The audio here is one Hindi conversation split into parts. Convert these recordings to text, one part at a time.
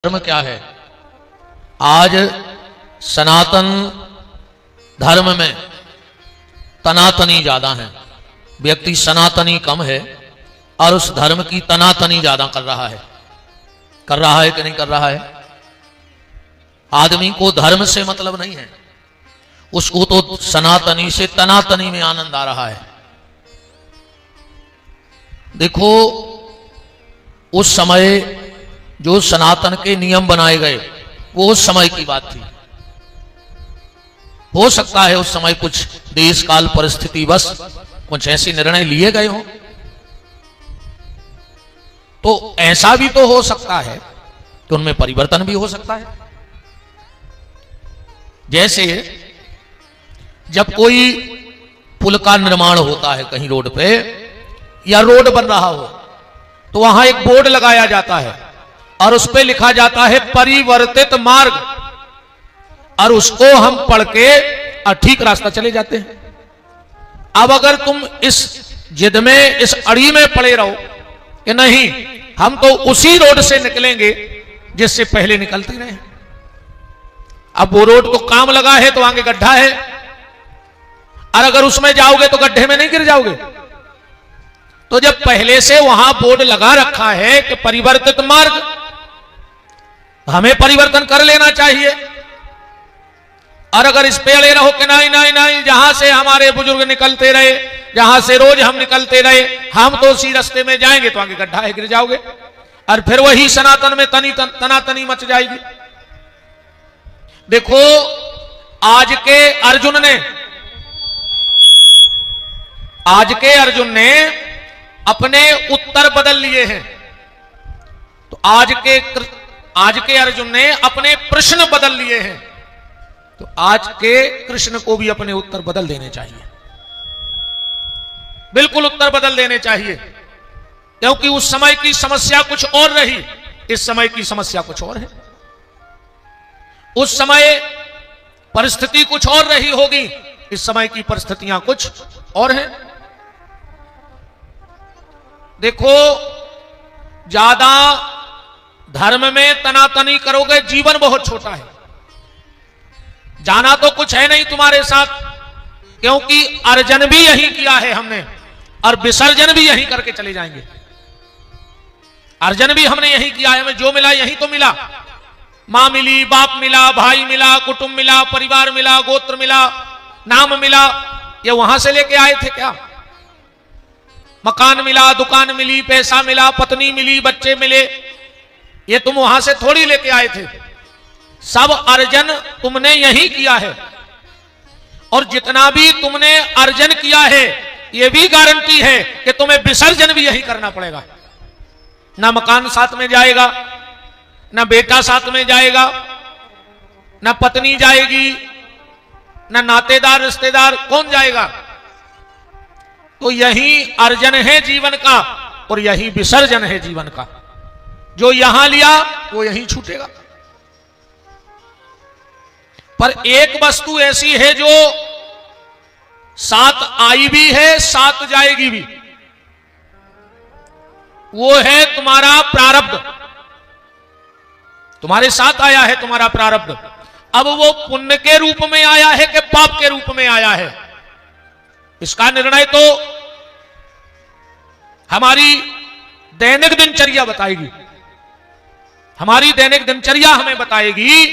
धर्म क्या है। आज सनातन धर्म में तनातनी ज्यादा है, व्यक्ति सनातनी कम है और उस धर्म की तनातनी ज्यादा कर रहा है कि नहीं कर रहा है। आदमी को धर्म से मतलब नहीं है, उसको तो सनातनी से तनातनी में आनंद आ रहा है। देखो, उस समय जो सनातन के नियम बनाए गए वो उस समय की बात थी। हो सकता है उस समय कुछ देश काल परिस्थिति बस कुछ ऐसे निर्णय लिए गए हों, तो ऐसा भी तो हो सकता है कि उनमें परिवर्तन भी हो सकता है। जैसे जब कोई पुल का निर्माण होता है कहीं रोड पे या रोड बन रहा हो, तो वहां एक बोर्ड लगाया जाता है और उस पे लिखा जाता है परिवर्तित मार्ग, और उसको हम पढ़ के ठीक रास्ता चले जाते हैं। अब अगर तुम इस जिद में, इस अड़ी में पड़े रहो कि नहीं हम तो उसी रोड से निकलेंगे जिससे पहले निकलते रहे, अब वो रोड तो काम लगा है तो आगे गड्ढा है, और अगर उसमें जाओगे तो गड्ढे में नहीं गिर जाओगे। तो जब पहले से वहां बोर्ड लगा रखा है कि परिवर्तित मार्ग, हमें परिवर्तन कर लेना चाहिए। और अगर इस पे अड़े रहो कि नहीं नहीं नहीं, जहां से हमारे बुजुर्ग निकलते रहे, जहां से रोज हम निकलते रहे, हम तो उसी रास्ते में जाएंगे, तो आगे गड्ढा है, गिर जाओगे, और फिर वही सनातन में तनातनी मच जाएगी। देखो, आज के अर्जुन ने अपने उत्तर बदल लिए हैं। तो आज के अर्जुन ने अपने प्रश्न बदल लिए हैं, तो आज के कृष्ण को भी अपने उत्तर बदल देने चाहिए, बिल्कुल उत्तर बदल देने चाहिए, क्योंकि उस समय की समस्या कुछ और रही, इस समय की समस्या कुछ और है। उस समय परिस्थिति कुछ और रही होगी, इस समय की परिस्थितियां कुछ और हैं। देखो, ज्यादा धर्म में तनातनी करोगे, जीवन बहुत छोटा है, जाना तो कुछ है नहीं तुम्हारे साथ, क्योंकि अर्जन भी यही किया है हमने, और विसर्जन भी यही करके चले जाएंगे। अर्जन भी हमने यही किया है, हमें जो मिला यही तो मिला। मां मिली, बाप मिला, भाई मिला, कुटुंब मिला, परिवार मिला, गोत्र मिला, नाम मिला, ये वहां से लेके आए थे क्या? मकान मिला, दुकान मिली, पैसा मिला, पत्नी मिली, बच्चे मिले, ये तुम वहां से थोड़ी लेके आए थे। सब अर्जन तुमने यही किया है, और जितना भी तुमने अर्जन किया है ये भी गारंटी है कि तुम्हें विसर्जन भी यही करना पड़ेगा। ना मकान साथ में जाएगा, ना बेटा साथ में जाएगा, ना पत्नी जाएगी, ना नातेदार रिश्तेदार, कौन जाएगा? तो यही अर्जन है जीवन का, और यही विसर्जन है जीवन का। जो यहां लिया वो यहीं छूटेगा। पर एक वस्तु ऐसी है जो साथ आई भी है, साथ जाएगी भी, वो है तुम्हारा प्रारब्ध। तुम्हारे साथ आया है तुम्हारा प्रारब्ध। अब वो पुण्य के रूप में आया है कि पाप के रूप में आया है, इसका निर्णय तो हमारी दैनिक दिनचर्या बताएगी। हमारी दैनिक दिनचर्या हमें बताएगी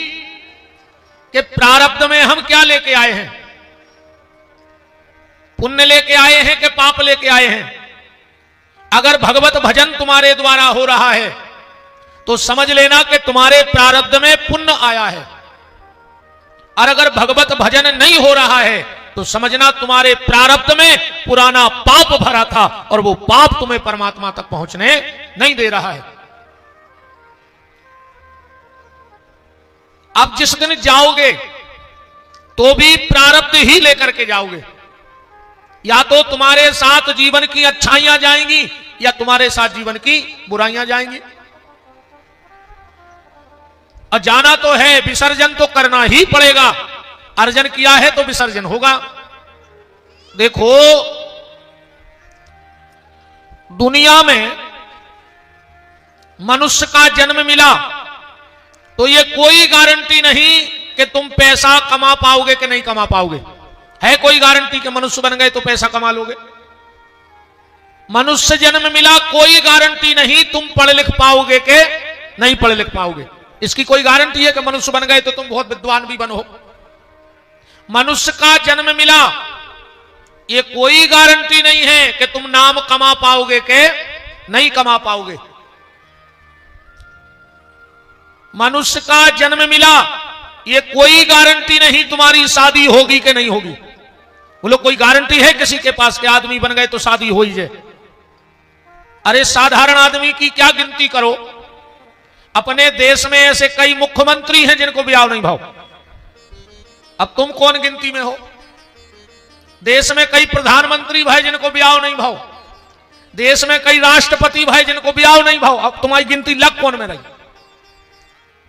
कि प्रारब्ध में हम क्या लेके आए हैं, पुण्य लेके आए हैं कि पाप लेके आए हैं। अगर भगवत भजन तुम्हारे द्वारा हो रहा है तो समझ लेना कि तुम्हारे प्रारब्ध में पुण्य आया है, और अगर भगवत भजन नहीं हो रहा है तो समझना तुम्हारे प्रारब्ध में पुराना पाप भरा था, और वो पाप तुम्हें परमात्मा तक पहुंचने नहीं दे रहा है। अब जिस दिन जाओगे तो भी प्रारब्ध ही लेकर के जाओगे, या तो तुम्हारे साथ जीवन की अच्छाइयां जाएंगी या तुम्हारे साथ जीवन की बुराइयां जाएंगी। और जाना तो है, विसर्जन तो करना ही पड़ेगा। अर्जन किया है तो विसर्जन होगा। देखो, दुनिया में मनुष्य का जन्म मिला तो ये कोई गारंटी नहीं कि तुम पैसा कमा पाओगे कि नहीं कमा पाओगे। है कोई गारंटी कि मनुष्य बन गए तो पैसा कमा लोगे? मनुष्य जन्म मिला, कोई गारंटी नहीं तुम पढ़ लिख पाओगे कि नहीं पढ़ लिख पाओगे। इसकी कोई गारंटी है कि मनुष्य बन गए तो तुम बहुत विद्वान भी बनो। मनुष्य का जन्म मिला, ये कोई गारंटी नहीं है कि तुम नाम कमा पाओगे कि नहीं कमा पाओगे। मनुष्य का जन्म मिला, ये कोई गारंटी नहीं तुम्हारी शादी होगी कि नहीं होगी। बोलो कोई गारंटी है किसी के पास कि आदमी बन गए तो शादी हो ही जाए? अरे साधारण आदमी की क्या गिनती करो, अपने देश में ऐसे कई मुख्यमंत्री हैं जिनको ब्याह नहीं भाव। अब तुम कौन गिनती में हो? देश में कई प्रधानमंत्री भाई जिनको ब्याह नहीं भाव, देश में कई राष्ट्रपति भाई जिनको ब्याह नहीं भाव। अब तुम्हारी गिनती लग कौन में रही?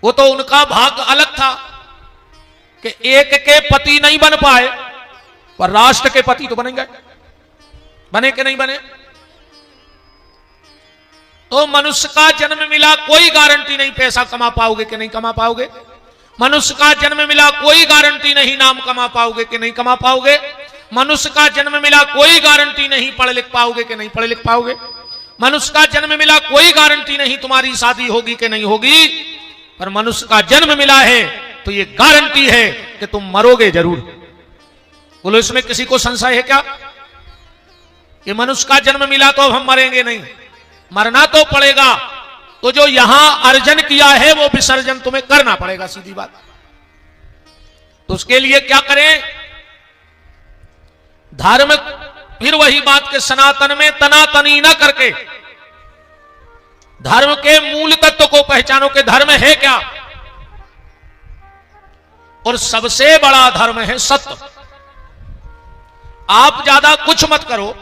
वो तो उनका भाग अलग था कि एक के पति नहीं बन पाए, पर राष्ट्र के पति तो बनेंगे। बने कि नहीं बने? तो मनुष्य का जन्म मिला, कोई गारंटी नहीं पैसा कमा पाओगे कि नहीं कमा पाओगे। मनुष्य का जन्म मिला, कोई गारंटी नहीं नाम कमा पाओगे कि नहीं कमा पाओगे। मनुष्य का जन्म मिला, कोई गारंटी नहीं पढ़ लिख पाओगे कि नहीं पढ़ लिख पाओगे। मनुष्य का जन्म मिला, कोई गारंटी नहीं तुम्हारी शादी होगी कि नहीं होगी। पर मनुष्य का जन्म मिला है तो ये गारंटी है कि तुम मरोगे जरूर। बोलो इसमें किसी को संशय है क्या कि मनुष्य का जन्म मिला तो अब हम मरेंगे नहीं? मरना तो पड़ेगा, तो जो यहां अर्जन किया है वो विसर्जन तुम्हें करना पड़ेगा, सीधी बात। तो उसके लिए क्या करें? धर्म, फिर वही बात के सनातन में तनातनी न करके धर्म के मूल तत्व को पहचानो कि धर्म है क्या। और सबसे बड़ा धर्म है सत्य। आप ज्यादा कुछ मत करो,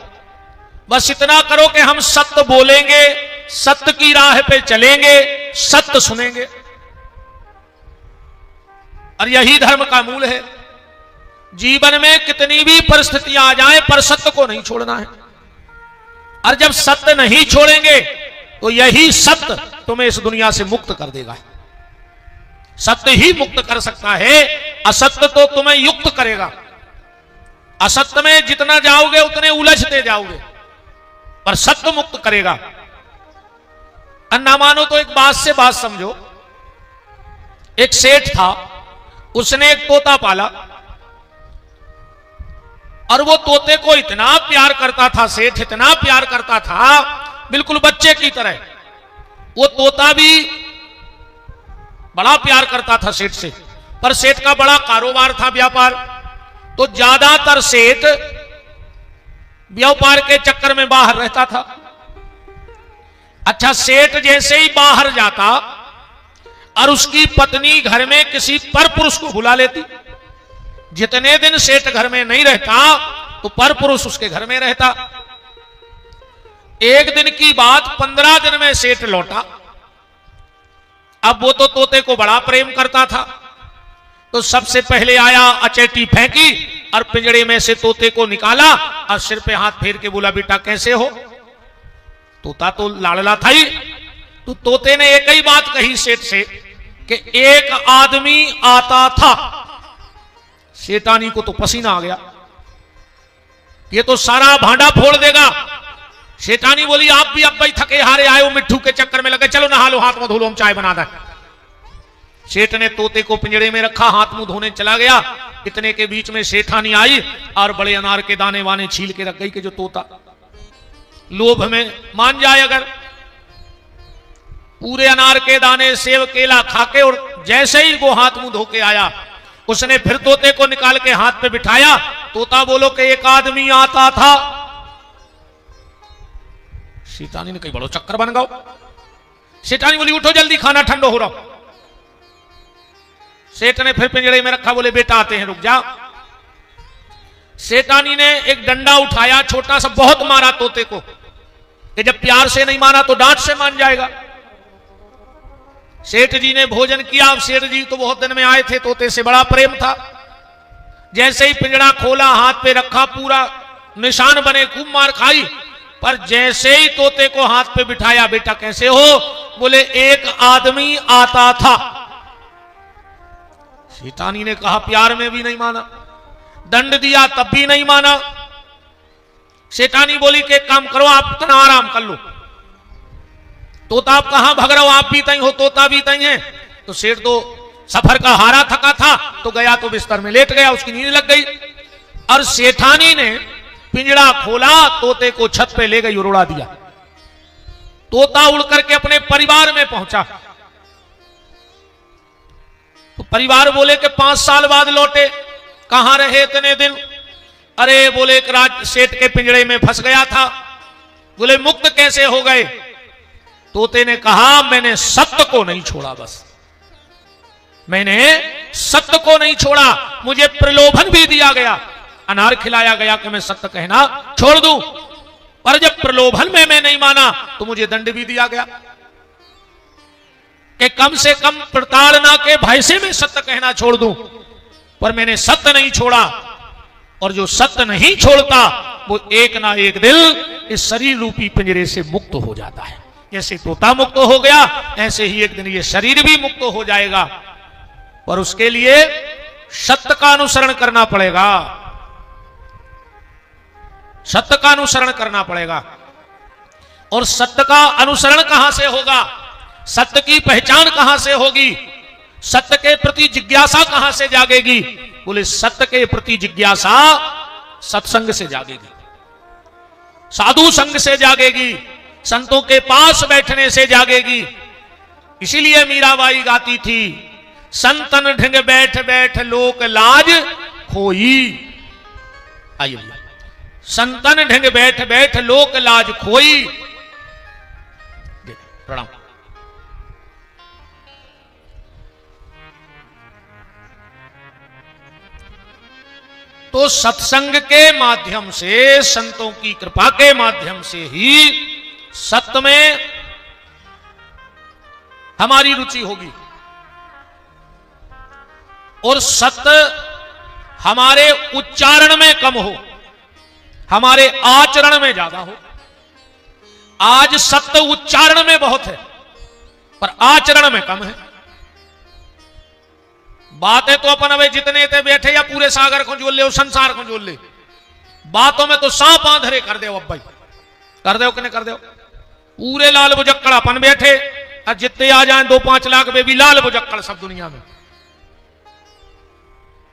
बस इतना करो कि हम सत्य बोलेंगे, सत्य की राह पे चलेंगे, सत्य सुनेंगे। और यही धर्म का मूल है। जीवन में कितनी भी परिस्थितियां आ जाएं, पर सत्य को नहीं छोड़ना है। और जब सत्य नहीं छोड़ेंगे तो यही सत्य तुम्हें इस दुनिया से मुक्त कर देगा। सत्य ही मुक्त कर सकता है, असत्य तो तुम्हें युक्त करेगा। असत्य में जितना जाओगे उतने उलझते जाओगे, पर सत्य मुक्त करेगा। अन्ना मानो तो एक बात से बात समझो। एक सेठ था, उसने एक तोता पाला और वो तोते को इतना प्यार करता था, सेठ इतना प्यार करता था, बिल्कुल बच्चे की तरह। वो तोता भी बड़ा प्यार करता था सेठ से, पर सेठ का बड़ा कारोबार था, व्यापार। तो ज्यादातर सेठ व्यापार के चक्कर में बाहर रहता था। अच्छा, सेठ जैसे ही बाहर जाता और उसकी पत्नी घर में किसी पर पुरुष को बुला लेती। जितने दिन सेठ घर में नहीं रहता तो पर पुरुष उसके घर में रहता। एक दिन की बात, 15 दिन में सेठ लौटा। अब वो तो तोते को बड़ा प्रेम करता था, तो सबसे पहले आया, अचेटी फेंकी और पिंजड़े में से तोते को निकाला और सिर पे हाथ फेर के बोला, बेटा कैसे हो? तोता तो लाडला था ही। तो तोते ने एक ही बात कही सेठ से कि एक आदमी आता था। सेठानी को तो पसीना आ गया, ये तो सारा भांडा फोड़ देगा। सेठानी बोली, आप भी अब भाई थके हारे आए हो, मिट्ठू के चक्कर में लगे, चलो नहा लो, हाथ मुंह धो लो, हम चाय बना दें। सेठ ने तोते को पिंजड़े में रखा, हाथ मुंह धोने चला गया। इतने के बीच में सेठानी आई और बड़े अनार के दाने वाने छील के रख गई कि जो तोता लोभ में मान जाए। अगर पूरे अनार के दाने, सेब, केला खाके और जैसे ही वो हाथ मुंह धो के आया, उसने फिर तोते को निकाल के हाथ पे बिठाया। तोता बोलो कि एक आदमी आता था। सेठानी ने कही बड़ो चक्कर बन गया। सेठानी बोली, उठो जल्दी, खाना ठंडो हो रहा। सेठ ने फिर पिंजड़े में रखा, बोले बेटा आते हैं, रुक जा। सेठानी ने एक डंडा उठाया, छोटा सा, बहुत मारा तोते को कि जब प्यार से नहीं माना तो डांट से मान जाएगा। सेठ जी ने भोजन किया। अब सेठ जी तो बहुत दिन में आए थे, तोते से बड़ा प्रेम था। जैसे ही पिंजड़ा खोला, हाथ पे रखा, पूरा निशान बने, खूब मार खाई। पर जैसे ही तोते को हाथ पे बिठाया, बेटा कैसे हो? बोले एक आदमी आता था। शैतानी ने कहा प्यार में भी नहीं माना, दंड दिया तब भी नहीं माना। शैतानी बोली कि एक काम करो, आप इतना आराम कर लो। तोता आप कहां भग रहे हो, आप भी तई हो, तोता भी तई है। तो शेर तो सफर का हारा थका था, तो गया तो बिस्तर में लेट गया, उसकी नींद लग गई। और शैतानी ने पिंजड़ा खोला, तोते को छत पे ले गई और उड़ा दिया। तोता उड़ करके अपने परिवार में पहुंचा। तो परिवार बोले कि 5 साल बाद लौटे, कहां रहे इतने दिन? अरे बोले एक राज सेठ के पिंजड़े में फंस गया था। बोले मुक्त कैसे हो गए? तोते ने कहा मैंने सत्य को नहीं छोड़ा, बस मैंने सत्य को नहीं छोड़ा। मुझे प्रलोभन भी दिया गया, अनार खिलाया गया कि मैं सत्य कहना छोड़ दूं, पर जब प्रलोभन में मैं नहीं माना तो मुझे दंड भी दिया गया कि कम से कम प्रताड़ना के भय से मैं सत्य कहना छोड़ दूं, पर मैंने सत्य नहीं छोड़ा। और जो सत्य नहीं छोड़ता वो एक ना एक दिन इस शरीर रूपी पिंजरे से मुक्त हो जाता है। जैसे तोता मुक्त हो गया, ऐसे ही एक दिन ये शरीर भी मुक्त हो जाएगा, पर उसके लिए सत्य का अनुसरण करना पड़ेगा। सत्य का अनुसरण करना पड़ेगा। और सत्य का अनुसरण कहां से होगा? सत्य की पहचान कहां से होगी? सत्य के प्रति जिज्ञासा कहां से जागेगी? बोले सत्य के प्रति जिज्ञासा सत्संग से जागेगी, साधु संग से जागेगी, संतों के पास बैठने से जागेगी। इसीलिए मीराबाई गाती थी, संतन ढंग बैठ बैठ लोक लाज खोई। आइए, संतन ढंग बैठ बैठ लोक लाज खोई। प्रणाम। तो सत्संग के माध्यम से, संतों की कृपा के माध्यम से ही सत्य में हमारी रुचि होगी और सत्य हमारे उच्चारण में कम हो, हमारे आचरण में ज्यादा हो। आज सत्य उच्चारण में बहुत है पर आचरण में कम है। बातें तो अपन अबे जितने थे बैठे या पूरे सागर को जोड़ ले और संसार को जोड़ ले, बातों में तो सांप आंधरे कर दे। अब भाई कर दो कि नहीं कर दो? पूरे लाल बुजक्कड़ अपन बैठे और जितने आ जाएं 2-5 लाख बेबी लाल बुजक्कड़ सब दुनिया में।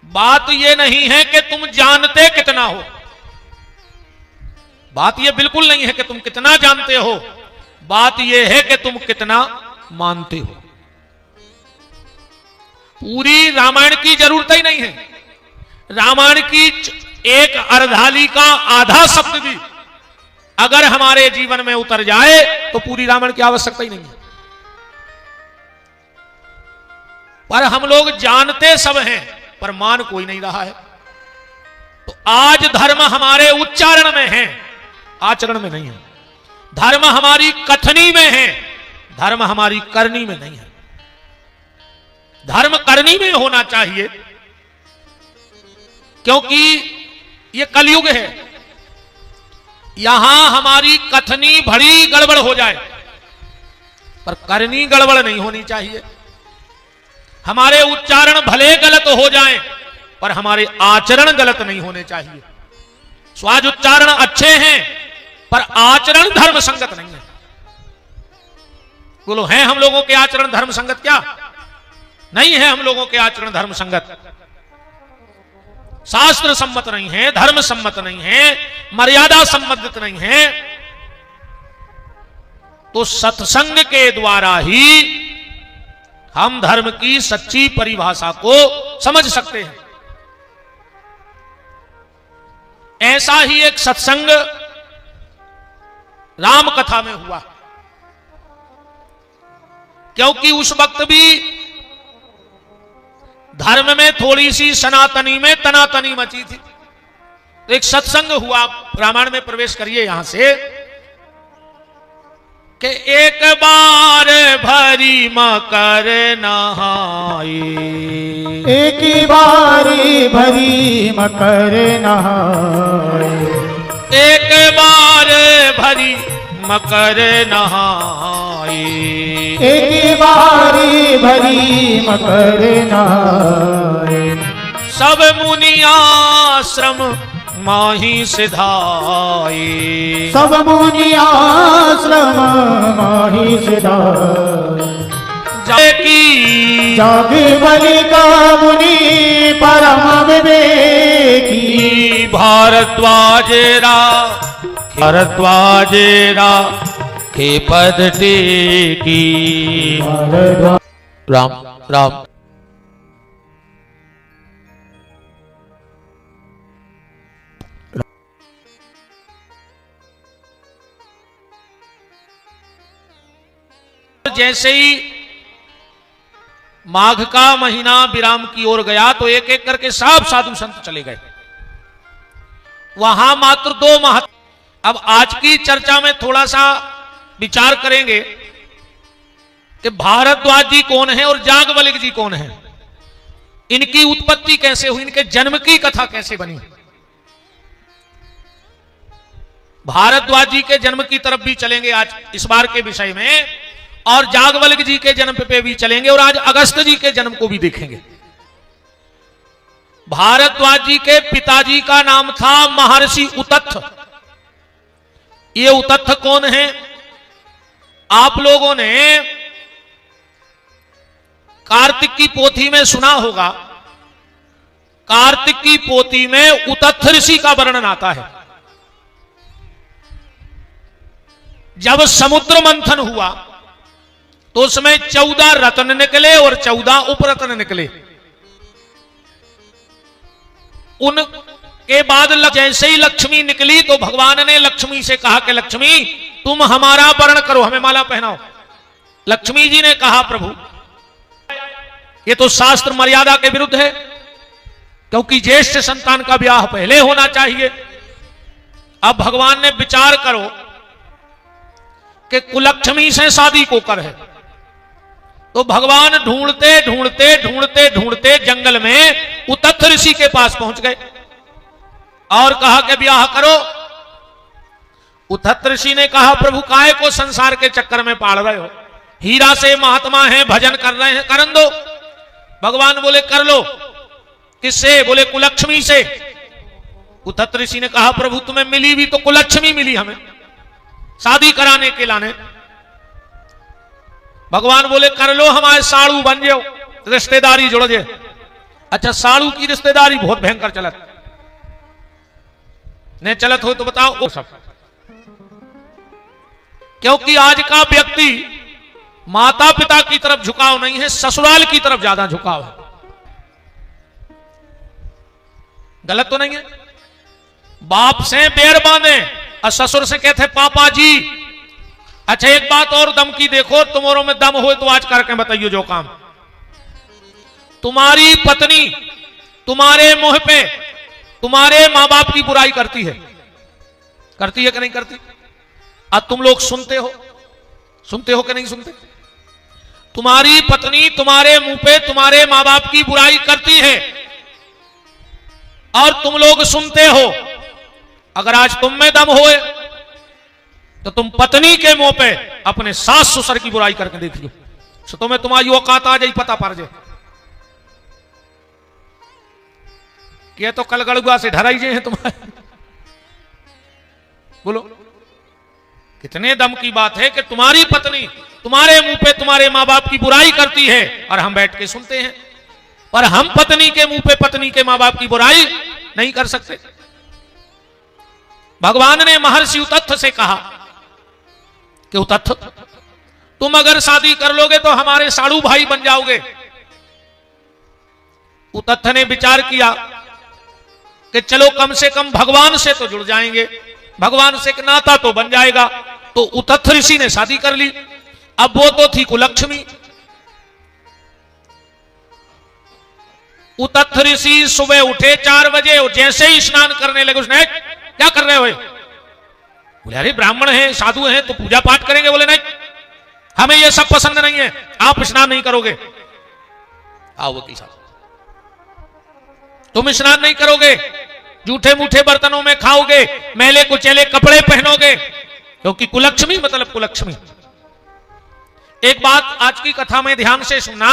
बात ये नहीं है कि तुम जानते कितना हो, बात ये बिल्कुल नहीं है कि तुम कितना जानते हो, बात ये है कि तुम कितना मानते हो। पूरी रामायण की जरूरत ही नहीं है। रामायण की एक अर्धाली का आधा शब्द भी अगर हमारे जीवन में उतर जाए तो पूरी रामायण की आवश्यकता ही नहीं है। पर हम लोग जानते सब हैं पर मान कोई नहीं रहा है। तो आज धर्म हमारे उच्चारण में है, आचरण में नहीं है। धर्म हमारी कथनी में है, धर्म हमारी करनी में नहीं है। धर्म करनी में होना चाहिए क्योंकि ये कलयुग है। यहां हमारी कथनी भरी गड़बड़ हो जाए पर करनी गड़बड़ नहीं होनी चाहिए। हमारे उच्चारण भले गलत हो जाएं पर हमारे आचरण गलत नहीं होने चाहिए। स्वाज उच्चारण अच्छे हैं पर आचरण धर्म संगत नहीं है। बोलो हैं हम लोगों के आचरण धर्म संगत? क्या नहीं है हम लोगों के आचरण धर्म संगत। शास्त्र सम्मत नहीं है, धर्म सम्मत नहीं है, मर्यादा संबंधित नहीं है। तो सत्संग के द्वारा ही हम धर्म की सच्ची परिभाषा को समझ सकते हैं। ऐसा ही एक सत्संग राम कथा में हुआ, क्योंकि उस वक्त भी धर्म में थोड़ी सी सनातनी में तनातनी मची थी। तो एक सत्संग हुआ, रामायण में प्रवेश करिए यहां से कि एक बार भरी मकर नहाए, एक बारी भरी मकर नहाए, एक बार भरी मकर नहाए, एक बारी भरी मकर नहाए। सब मुनि आश्रम माही सिधाए, सब मुनि आश्रम माही सिधाए। की जागे बलि का मुनि परम विवेकी, भारद्वाजेरा के पद टेकी। राम राम। जैसे ही माघ का महीना विराम की ओर गया तो एक एक करके सब साधु संत चले गए। वहां मात्र 2 महत्व। अब आज की चर्चा में थोड़ा सा विचार करेंगे कि भारद्वाज जी कौन है और जागवल्क्य जी कौन है, इनकी उत्पत्ति कैसे हुई, इनके जन्म की कथा कैसे बनी। भारद्वाज जी के जन्म की तरफ भी चलेंगे आज इस बार के विषय में, और जागवल्क्य जी के जन्म पे भी चलेंगे, और आज अगस्त जी के जन्म को भी देखेंगे। भारद्वाज जी के पिताजी का नाम था महर्षि उतत्थ। ये उतत्थ कौन है? आप लोगों ने कार्तिक की पोथी में सुना होगा। कार्तिक की पोथी में उतत्थ ऋषि का वर्णन आता है। जब समुद्र मंथन हुआ तो उसमें 14 रत्न निकले और 14 उपरत्न निकले। उनके बाद जैसे ही लक्ष्मी निकली तो भगवान ने लक्ष्मी से कहा कि लक्ष्मी तुम हमारा वर्ण करो, हमें माला पहनाओ। लक्ष्मी जी ने कहा प्रभु ये तो शास्त्र मर्यादा के विरुद्ध है, क्योंकि ज्येष्ठ संतान का ब्याह पहले होना चाहिए। अब भगवान ने विचार करो कि कुलक्ष्मी से शादी को कर है। तो भगवान ढूंढते ढूंढते ढूंढते ढूंढते जंगल में उतत्थ ऋषि के पास पहुंच गए और कहा कि ब्याह करो। उतत्थ ऋषि ने कहा प्रभु काहे को संसार के चक्कर में पाल रहे हो, हीरा से महात्मा हैं, भजन कर रहे हैं, करन दो। भगवान बोले कर लो। किससे? बोले कुलक्ष्मी से। उतत्थ ऋषि ने कहा प्रभु तुम्हें मिली भी तो कुलक्ष्मी मिली हमें शादी कराने के लाने। भगवान बोले कर लो, हमारे साड़ू बन जाओ, रिश्तेदारी जुड़ जाए। अच्छा साड़ू की रिश्तेदारी बहुत भयंकर चलत ने चलत हो तो बताओ वो सब। क्योंकि आज का व्यक्ति माता पिता की तरफ झुकाव नहीं है, ससुराल की तरफ ज्यादा झुकाव है। गलत तो नहीं है? बाप से बैर बांधे और ससुर से कहते पापा जी। अच्छा एक बात और दम की देखो, तुम्हारों में दम हो तो आज करके बताइए जो काम। तुम्हारी पत्नी तुम्हारे मुंह पे तुम्हारे मां बाप की बुराई करती है कि नहीं करती? आज तुम लोग सुनते हो कि नहीं सुनते? तुम्हारी पत्नी तुम्हारे मुंह पे तुम्हारे मां बाप की बुराई करती है और तुम लोग सुनते हो। अगर आज तुम में दम होए तो तुम पत्नी के मुंह पे अपने सास ससुर की बुराई करके देखिए, तो तुम्हें तुम्हारी औकात आ जाए, पता पड़ जाए कि तो कल गड़ुआ से ढराई जे हैं तुम्हारे। बोलो कितने दम की बात है कि तुम्हारी पत्नी तुम्हारे मुंह पे तुम्हारे मां बाप की बुराई करती है और हम बैठ के सुनते हैं, पर हम पत्नी के मुंह पे पत्नी के मां बाप की बुराई नहीं कर सकते। भगवान ने महर्षि उतत्थ से कहा कि उतत्थ तुम अगर शादी कर लोगे तो हमारे साड़ू भाई बन जाओगे। उतत्थ ने विचार किया कि चलो कम से कम भगवान से तो जुड़ जाएंगे, भगवान से एक नाता तो बन जाएगा। तो उतत्थ ऋषि ने शादी कर ली। अब वो तो थी कुलक्ष्मी। उतत्थ ऋषि सुबह उठे 4 बजे और जैसे ही स्नान करने लगे उसने क्या कर रहे हो? बोले अरे ब्राह्मण हैं साधु हैं तो पूजा पाठ करेंगे। बोले नहीं हमें ये सब पसंद नहीं है, आप स्नान नहीं करोगे। आओ वकील साहब तुम स्नान नहीं करोगे, जूठे मूठे बर्तनों में खाओगे, मैले कुचैले कपड़े पहनोगे, क्योंकि कुलक्ष्मी मतलब कुलक्ष्मी। एक बात आज की कथा में ध्यान से सुनना,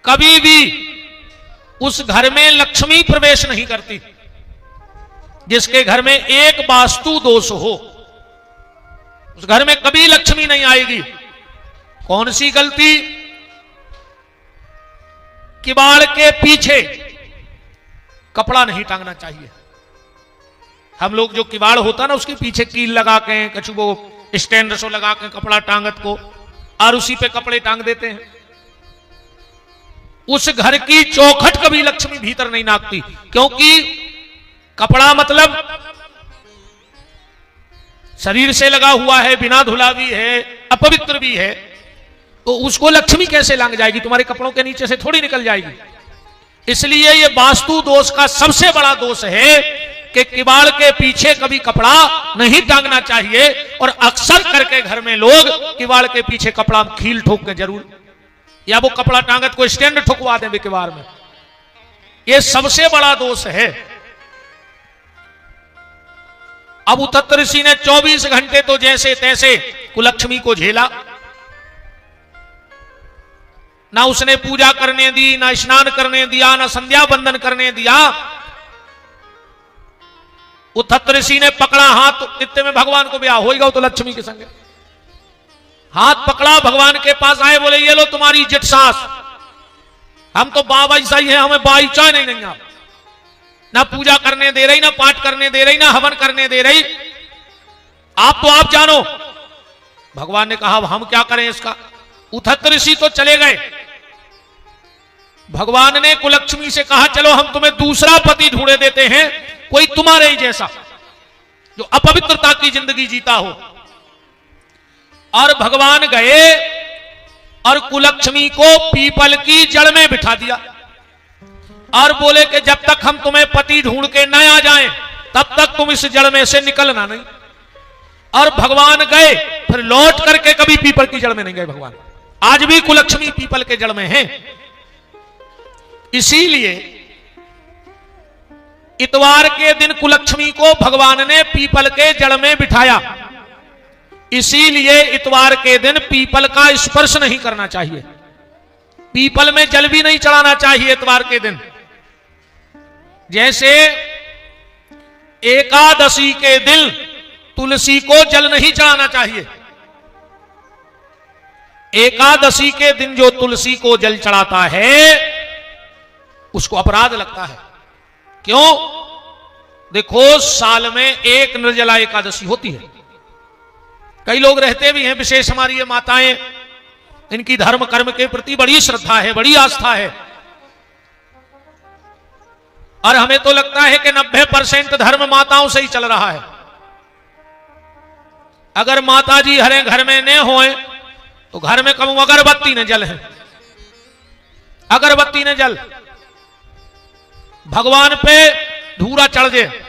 कभी भी उस घर में लक्ष्मी प्रवेश नहीं करती। जिसके घर में एक वास्तु दोष हो, उस घर में कभी लक्ष्मी नहीं आएगी। कौन सी गलती? किवाड़ के पीछे कपड़ा नहीं टांगना चाहिए। हम लोग जो किवाड़ होता ना उसके पीछे कील लगा के कछु वो स्टैंड सो लगा के कपड़ा टांगत को और उसी पे कपड़े टांग देते हैं। उस घर की चौखट कभी लक्ष्मी भीतर नहीं नापती, क्योंकि कपड़ा मतलब शरीर से लगा हुआ है, बिना धुला भी है, अपवित्र भी है, तो उसको लक्ष्मी कैसे लंघ जाएगी? तुम्हारे कपड़ों के नीचे से थोड़ी निकल जाएगी। इसलिए ये वास्तु दोष का सबसे बड़ा दोष है कि किवाड़ के पीछे कभी कपड़ा नहीं टांगना चाहिए। और अक्सर करके घर में लोग किवाड़ के पीछे कपड़ा खील ठोक के जरूर, या वो कपड़ा टांगत को स्टैंड ठुकवा दें किवाड़ में। ये सबसे बड़ा दोष है। अब उतत्त ऋषि ने 24 घंटे तो जैसे तैसे कुलक्ष्मी को झेला, ना उसने पूजा करने दी, ना स्नान करने दिया, ना संध्या बंदन करने दिया। उतत्त ऋषि ने पकड़ा हाथ, नित्य में भगवान को ब्याह होगा तो लक्ष्मी के संग हाथ पकड़ा, भगवान के पास आए, बोले ये लो तुम्हारी जिट सास, हम तो बाबा ऐसा ही है, हमें बाईचा नहीं आप, ना पूजा करने दे रही, ना पाठ करने दे रही, ना हवन करने दे रही, आप तो आप जानो। भगवान ने कहा हम क्या करें इसका? उतत्त ऋषि तो चले गए। भगवान ने कुलक्ष्मी से कहा चलो हम तुम्हें दूसरा पति ढूंढे देते हैं, कोई तुम्हारे ही जैसा जो अपवित्रता की जिंदगी जीता हो। और भगवान गए और कुलक्ष्मी को पीपल की जड़ में बिठा दिया और बोले कि जब तक हम तुम्हें पति ढूंढ के न आ जाएं तब तक तुम इस जड़ में से निकलना नहीं। और भगवान गए, फिर लौट करके कभी पीपल की जड़ में नहीं गए भगवान। आज भी कुलक्ष्मी पीपल के जड़ में है। इसीलिए इतवार के दिन कुलक्ष्मी को भगवान ने पीपल के जड़ में बिठाया। इसीलिए इतवार के दिन पीपल का स्पर्श नहीं करना चाहिए, पीपल में जल भी नहीं चढ़ाना चाहिए इतवार के दिन। जैसे एकादशी के दिन तुलसी को जल नहीं चढ़ाना चाहिए, एकादशी के दिन जो तुलसी को जल चढ़ाता है उसको अपराध लगता है। क्यों? देखो साल में एक निर्जला एकादशी होती है। कई लोग रहते भी हैं विशेष, हमारी ये माताएं, इनकी धर्म कर्म के प्रति बड़ी श्रद्धा है, बड़ी आस्था है, और हमें तो लगता है कि 90% धर्म माताओं से ही चल रहा है। अगर माता जी हरे घर में न होए तो घर में कहूं अगरबत्ती न जल है, अगरबत्ती न जल, भगवान पे धूरा चढ़ जाए,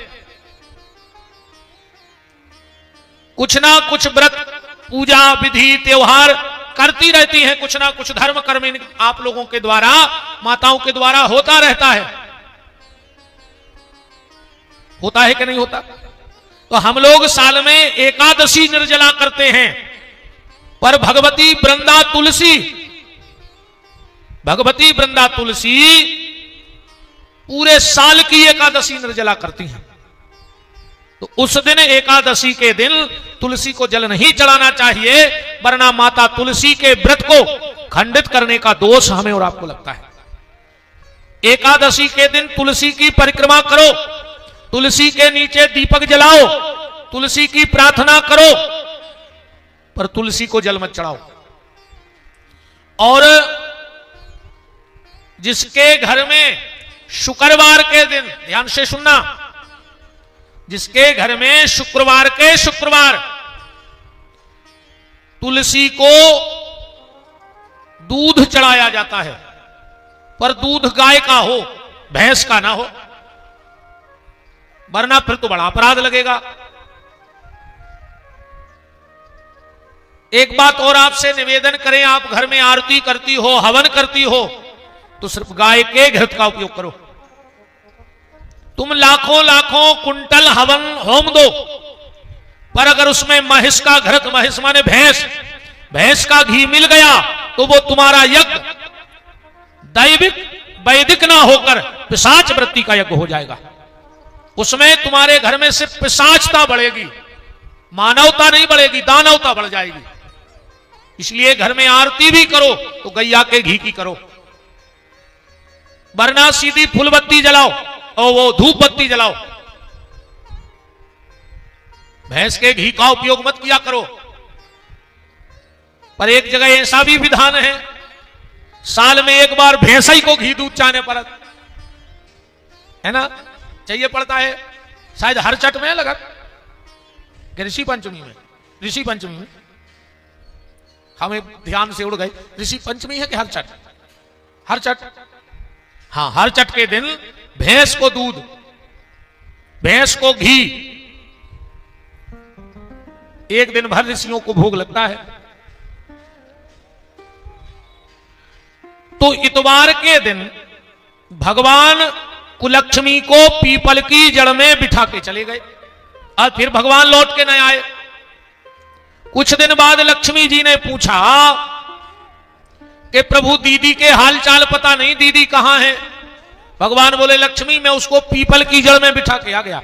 कुछ ना कुछ व्रत पूजा विधि त्योहार करती रहती हैं, कुछ ना कुछ धर्म कर्म आप लोगों के द्वारा, माताओं के द्वारा होता रहता है। होता है कि नहीं होता? तो हम लोग साल में एकादशी निर्जला करते हैं, पर भगवती वृंदा तुलसी, भगवती वृंदा तुलसी पूरे साल की एकादशी निर्जला करती हैं। तो उस दिन एकादशी के दिन तुलसी को जल नहीं चढ़ाना चाहिए, वरना माता तुलसी के व्रत को खंडित करने का दोष हमें और आपको लगता है। एकादशी के दिन तुलसी की परिक्रमा करो, तुलसी के नीचे दीपक जलाओ, तुलसी की प्रार्थना करो, पर तुलसी को जल मत चढ़ाओ। और जिसके घर में शुक्रवार के दिन, ध्यान से सुनना, जिसके घर में शुक्रवार के शुक्रवार तुलसी को दूध चढ़ाया जाता है, पर दूध गाय का हो, भैंस का ना हो, वरना फिर तो बड़ा अपराध लगेगा। एक बात और आपसे निवेदन करें, आप घर में आरती करती हो, हवन करती हो, तो सिर्फ गाय के घृत का उपयोग करो। तुम लाखों लाखों कुंटल हवन होम दो, पर अगर उसमें महिष का घृत, महिष माने भैंस, भैंस का घी मिल गया तो वो तुम्हारा यज्ञ दैविक वैदिक ना होकर पिशाच वृत्ति का यज्ञ हो जाएगा। उसमें तुम्हारे घर में सिर्फ पिशाचता बढ़ेगी, मानवता नहीं बढ़ेगी, दानवता बढ़ जाएगी। इसलिए घर में आरती भी करो तो गैया के घी की करो, वरना सीधी फूल बत्ती जलाओ और वो धूप बत्ती जलाओ। भैंस के घी का उपयोग मत किया करो। पर एक जगह ऐसा भी विधान है, साल में एक बार भैंस ही को घी दूध चाहने पर है ना, चाहिए पड़ता है। शायद हर चट में लगा कि ऋषि पंचमी में हमें ध्यान से उड़ गए, ऋषि पंचमी है कि हर चट, हाँ हर चट के दिन भैंस को दूध, भैंस को घी, एक दिन भर ऋषियों को भोग लगता है। तो इतवार के दिन भगवान कुलक्ष्मी को पीपल की जड़ में बिठा के चले गए और फिर भगवान लौट के न आए। कुछ दिन बाद लक्ष्मी जी ने पूछा कि प्रभु दीदी के हालचाल पता नहीं, दीदी कहां है? भगवान बोले लक्ष्मी मैं उसको पीपल की जड़ में बिठा के आ गया।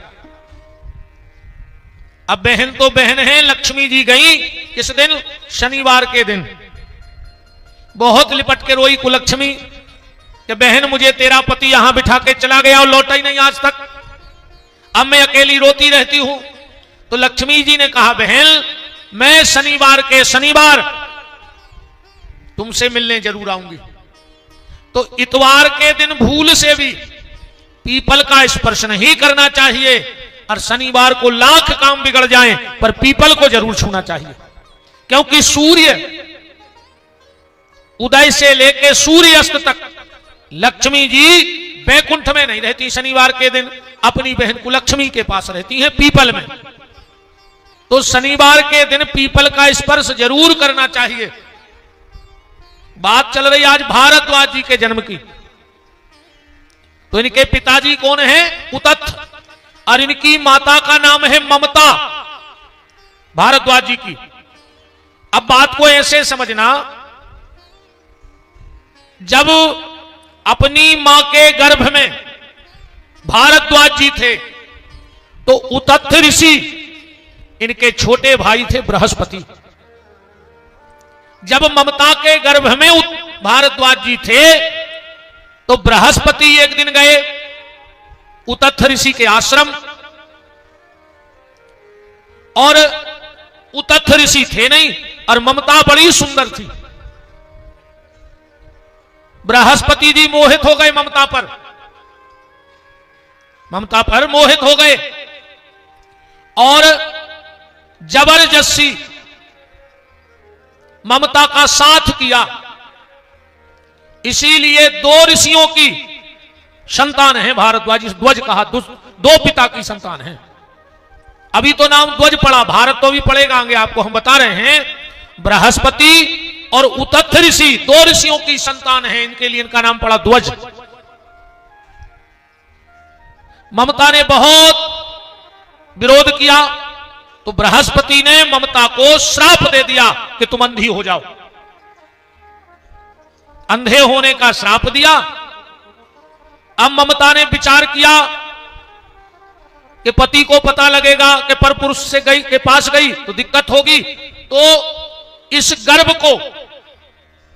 अब बहन तो बहन है, लक्ष्मी जी गई किस दिन? शनिवार के दिन। बहुत लिपट के रोई कुलक्ष्मी कि बहन मुझे तेरा पति यहां बिठा के चला गया और लौटा ही नहीं आज तक, अब मैं अकेली रोती रहती हूं। तो लक्ष्मी जी ने कहा बहन मैं शनिवार के शनिवार तुमसे मिलने जरूर आऊंगी। तो इतवार के दिन भूल से भी पीपल का स्पर्श नहीं करना चाहिए, और शनिवार को लाख काम बिगड़ जाएं पर पीपल को जरूर छूना चाहिए, क्योंकि सूर्य उदय से लेकर सूर्य अस्त तक लक्ष्मी जी बैकुंठ में नहीं रहती, शनिवार के दिन अपनी बहन कुलक्ष्मी के पास रहती हैं पीपल में। तो शनिवार के दिन पीपल का स्पर्श जरूर करना चाहिए। बात चल रही आज भारद्वाज जी के जन्म की, तो इनके पिताजी कौन है? उतथ, और इनकी माता का नाम है ममता, भारद्वाज जी की। अब बात को ऐसे समझना, जब अपनी मां के गर्भ में भारद्वाज जी थे तो उतथ ऋषि इनके छोटे भाई थे बृहस्पति। जब ममता के गर्भ में भारद्वाज जी थे तो बृहस्पति एक दिन गए उतथ ऋषि के आश्रम, और उतथ ऋषि थे नहीं और ममता बड़ी सुंदर थी। बृहस्पति जी मोहित हो गए ममता पर मोहित हो गए और जबरदस्ती ममता का साथ किया। इसीलिए दो ऋषियों की संतान है भारद्वाज। ध्वज कहा, दो पिता की संतान है। अभी तो नाम ध्वज पड़ा, भारत तो भी पड़ेगा आगे, आपको हम बता रहे हैं। बृहस्पति और उतथ ऋषि दो ऋषियों की संतान है, इनके लिए इनका नाम पड़ा ध्वज। ममता ने बहुत विरोध किया तो बृहस्पति ने ममता को श्राप दे दिया कि तुम अंधी हो जाओ। अंधे होने का श्राप दिया। अब ममता ने विचार किया कि पति को पता लगेगा कि परपुरुष से गई के पास गई तो दिक्कत होगी, तो इस गर्भ को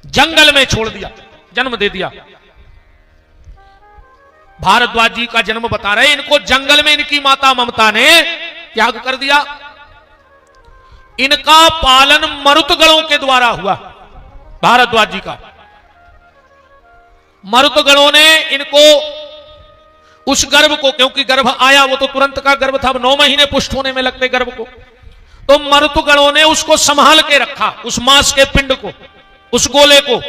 जंगल में छोड़ दिया, जन्म दे दिया। भारद्वाज जी का जन्म बता रहे, इनको जंगल में इनकी माता ममता ने त्याग कर दिया। इनका पालन मरुतगणों के द्वारा हुआ, भारद्वाज जी का। मरुतगणों ने इनको उस गर्भ को, क्योंकि गर्भ आया वो तो तुरंत का गर्भ था, 9 महीने पुष्ट होने में लगते गर्भ को, तो मरुतगणों ने उसको संभाल के रखा, उस मांस के पिंड को, उस गोले को।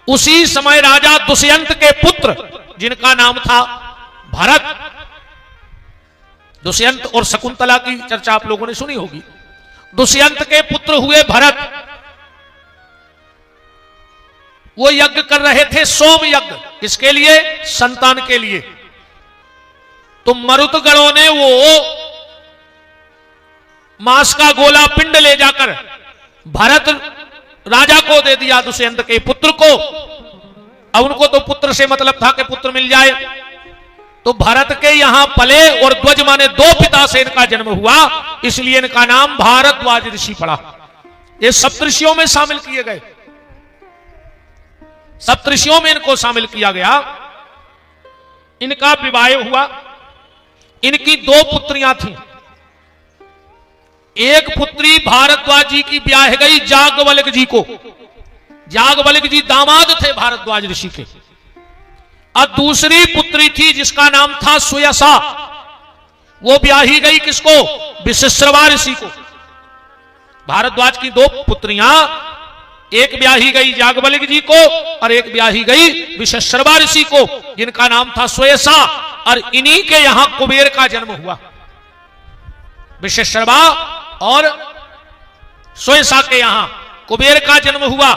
उसी समय राजा दुष्यंत के पुत्र जिनका नाम था भरत, दुष्यंत और शकुंतला की चर्चा आप लोगों ने सुनी होगी। दुष्यंत के पुत्र हुए भरत, वो यज्ञ कर रहे थे सोम यज्ञ, किसके लिए? संतान के लिए। तो मरुतगणों ने वो मांस का गोला पिंड ले जाकर भरत राजा को दे दिया, दुष्यंत के पुत्र को, अब उनको तो पुत्र से मतलब था कि पुत्र मिल जाए, तो भरत के यहां पले और ध्वज माने दो पिता से इनका जन्म हुआ, इसलिए इनका नाम भारद्वाज ऋषि पड़ा। ये सप्तऋषियों में शामिल किए गए, सप्तऋषियों में इनको शामिल किया गया। इनका विवाह हुआ, इनकी दो पुत्रियां थीं। एक पुत्री भारद्वाज जी की ब्याह गई जागवल्क जी को, जागवल्क जी दामाद थे भारद्वाज ऋषि के। और दूसरी पुत्री थी जिसका नाम था सुयसा, वो ब्याही गई किसको? विशिश्रवा ऋषि को। भारद्वाज की दो पुत्रियां, एक ब्याही गई जागवल्क जी को और एक ब्याही गई विशिश्रवा ऋषि को, जिनका नाम था सुयसा। और इन्हीं के यहां कुबेर का जन्म हुआ। विशिश्रवा और सुयसा के यहां कुबेर का जन्म हुआ।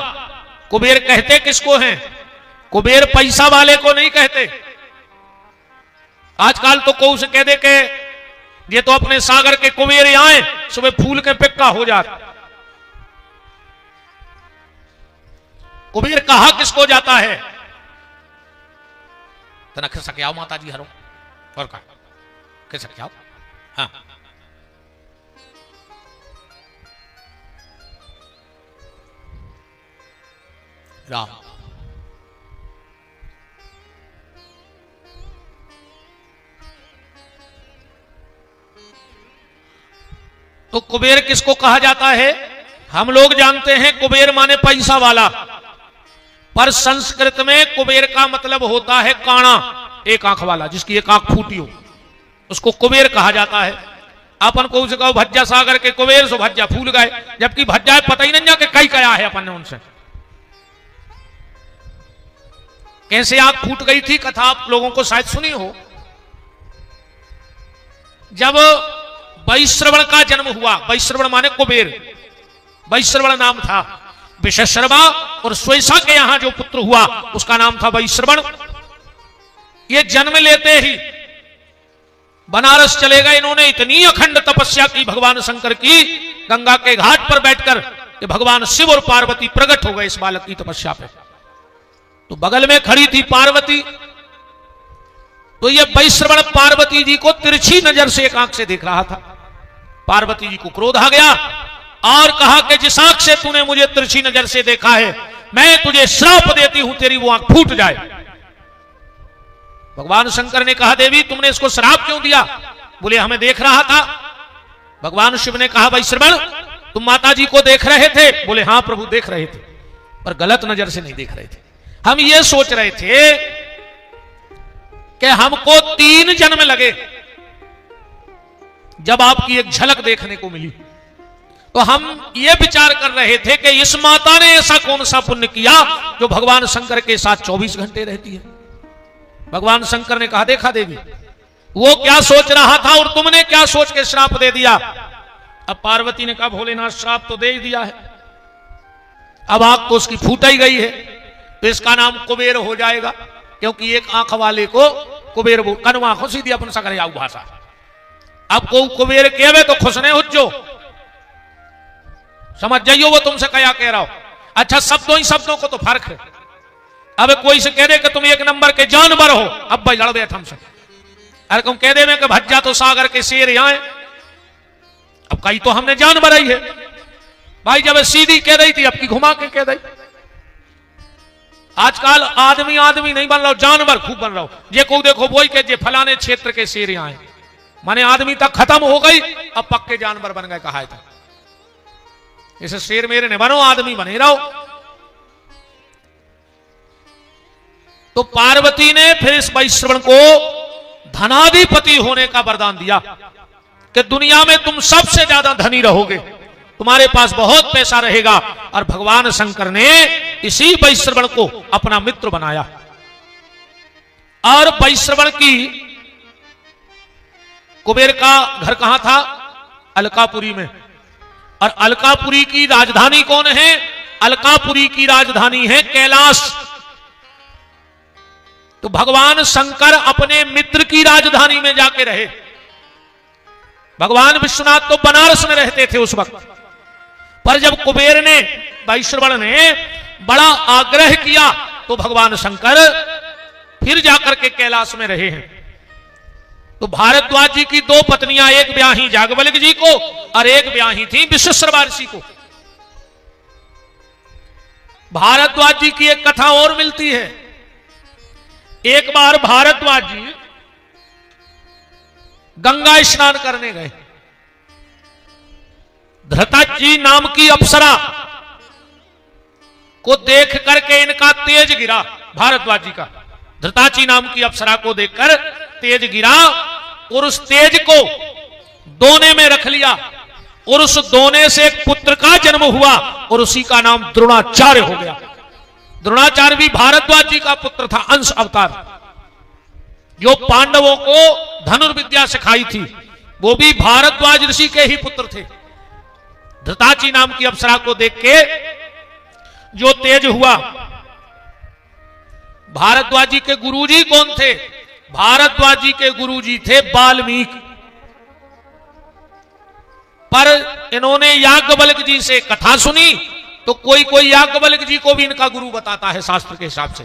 कुबेर कहते किसको हैं? कुबेर पैसा वाले को नहीं कहते। आजकल तो कोई से कह दे के ये तो अपने सागर के कुबेर आए, सुबह फूल के पिक्का हो जाता। कुबेर कहा किसको जाता है? तना खिस सके आओ माता जी हरो और कहा खिस सके आओ। हाँ, राम तो कुबेर किसको कहा जाता है? हम लोग जानते हैं कुबेर माने पैसा वाला, पर संस्कृत में कुबेर का मतलब होता है काणा, एक आंख वाला, जिसकी एक आंख फूटी हो, उसको कुबेर कहा जाता है। अपन को उसे कहो भज्जा सागर के कुबेर, सो भज्जा फूल गए, जबकि भज्जा पता ही नहीं जा कि कई कया है अपन ने उनसे। कैसे आंख फूट गई थी कथा आप लोगों को शायद सुनी हो। जब वैश्रवण का जन्म हुआ, वैश्रवण माने कुबेर, वैश्रवण नाम था। विशिश्रवा और सुयसा के यहां जो पुत्र हुआ उसका नाम था वैश्रवण। ये जन्म लेते ही बनारस चले गए। इन्होंने इतनी अखंड तपस्या की भगवान शंकर की, गंगा के घाट पर बैठकर कि भगवान शिव और पार्वती प्रकट हो गए इस बालक की तपस्या पे। तो बगल में खड़ी थी पार्वती, तो ये वैश्रवण पार्वती जी को तिरछी नजर से एक आंख से देख रहा था। पार्वती जी को क्रोध आ गया और कहा कि जिस आंख से तूने मुझे तिरछी नजर से देखा है, मैं तुझे श्राप देती हूं, तेरी वो आंख फूट जाए। भगवान शंकर ने कहा देवी तुमने इसको श्राप क्यों दिया? बोले हमें देख रहा था। भगवान शिव ने कहा वैश्रवण तुम माता जी को देख रहे थे? बोले हां प्रभु देख रहे थे, पर गलत नजर से नहीं देख रहे थे। हम ये सोच रहे थे कि हमको 3 जन्म लगे, जब आपकी एक झलक देखने को मिली तो हम ये विचार कर रहे थे कि इस माता ने ऐसा कौन सा पुण्य किया जो भगवान शंकर के साथ 24 घंटे रहती है। भगवान शंकर ने कहा देखा देवी वो क्या सोच रहा था और तुमने क्या सोच के श्राप दे दिया। अब पार्वती ने कहा भोलेनाथ श्राप तो दे ही दिया है, अब आंख तो उसकी फूट ही गई है, तो इसका नाम कुबेर हो जाएगा, क्योंकि एक आंख वाले को कुबेर बोल कनवा खुश दी अपन सकर आऊ भाषा। अब को कुबेर कहवे तो खुश नहीं हो, समझ जाइयो वो तुमसे क्या कह रहा हो। अच्छा शब्दों ही शब्दों को तो फर्क है। अब कोई से कह दे कि तुम एक नंबर के जानवर हो, अब भाई लड़ बैठ हमसे। अरे तुम कह दे में कि भज्जा तो सागर के शेर यहां है, अब कहीं तो हमने जानवर ही है भाई। जब सीधी कह रही थी अब की घुमा के कह दी। आजकल आदमी आदमी नहीं बन रहा, जानवर खूब बन रहा हो। ये को देखो वही के जे फलाने क्षेत्र के शेर यहां है, माने आदमी तक खत्म हो गई, अब पक्के जानवर बन गए। कहा था इसे शेर मेरे ने बनो, आदमी बने रहो। तो पार्वती ने फिर इस वैश्रवण को धनाधिपति होने का वरदान दिया कि दुनिया में तुम सबसे ज्यादा धनी रहोगे, तुम्हारे पास बहुत पैसा रहेगा। और भगवान शंकर ने इसी वैश्रवण को अपना मित्र बनाया। और वैश्रवण की कुबेर का घर कहां था? अलकापुरी में। और अलकापुरी की राजधानी कौन है? अलकापुरी की राजधानी है कैलाश। तो भगवान शंकर अपने मित्र की राजधानी में जाके रहे। भगवान विश्वनाथ तो बनारस में रहते थे उस वक्त, पर जब कुबेर ने वैश्रवण ने बड़ा आग्रह किया तो भगवान शंकर फिर जाकर के कैलाश में रहे हैं। तो भारद्वाज जी की 2 पत्नियां, एक ब्याही याज्ञवल्क्य जी को और एक ब्याही थी विश्वेश्वर ऋषि को। भारद्वाज जी की एक कथा और मिलती है। एक बार भारद्वाज जी गंगा स्नान करने गए। धृतराज नाम की अप्सरा को देख करके इनका तेज गिरा। भारद्वाज जी का धृतराज नाम की अप्सरा को देखकर तेज गिरा और उस तेज को दोने में रख लिया और उस दोने से एक पुत्र का जन्म हुआ और उसी का नाम द्रोणाचार्य हो गया। द्रोणाचार्य भी भारद्वाज जी का पुत्र था, अंश अवतार, जो पांडवों को धनुर्विद्या सिखाई थी, वो भी भारद्वाज ऋषि के ही पुत्र थे। धृतराज नाम की अप्सरा को देख के जो तेज हुआ। भारद्वाज जी के गुरुजी कौन थे? भारद्वाज जी के गुरुजी थे वाल्मीकि। पर इन्होंने याज्ञवल्क्य जी से कथा सुनी तो कोई कोई याज्ञवल्क्य जी को भी इनका गुरु बताता है शास्त्र के हिसाब से,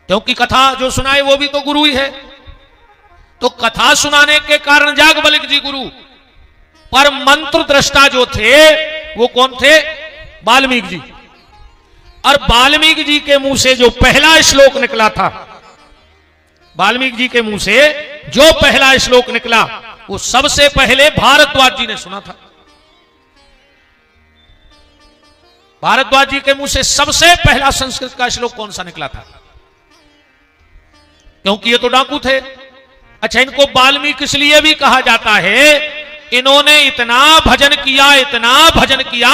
क्योंकि कथा जो सुनाए वो भी तो गुरु ही है। तो कथा सुनाने के कारण याज्ञवल्क्य जी गुरु, पर मंत्र दृष्टा जो थे वो कौन थे? वाल्मीकि जी। और वाल्मीकि जी के मुंह से जो पहला श्लोक निकला था, वाल्मीकि जी के मुंह से जो पहला श्लोक निकला वो सबसे पहले भारद्वाज जी ने सुना था। भारद्वाज जी के मुंह से सबसे पहला संस्कृत का श्लोक कौन सा निकला था? क्योंकि ये तो डाकू थे। अच्छा, इनको वाल्मीकि इसलिए भी कहा जाता है, इन्होंने इतना भजन किया, इतना भजन किया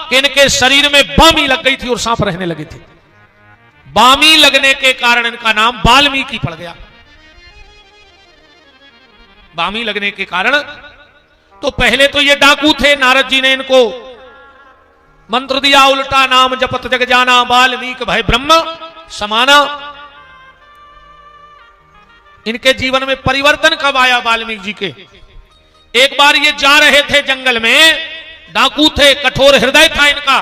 कि इनके शरीर में बामी लग गई थी और सांप रहने लगी थी। बामी लगने के कारण इनका नाम वाल्मीकि पड़ गया। बामी लगने के कारण। तो पहले तो ये डाकू थे, नारद जी ने इनको मंत्र दिया, उल्टा नाम जपत जग जाना, वाल्मीकि भय ब्रह्म समाना। इनके जीवन में परिवर्तन कब आया वाल्मीकि जी के? एक बार ये जा रहे थे जंगल में, डाकू थे, कठोर हृदय था इनका,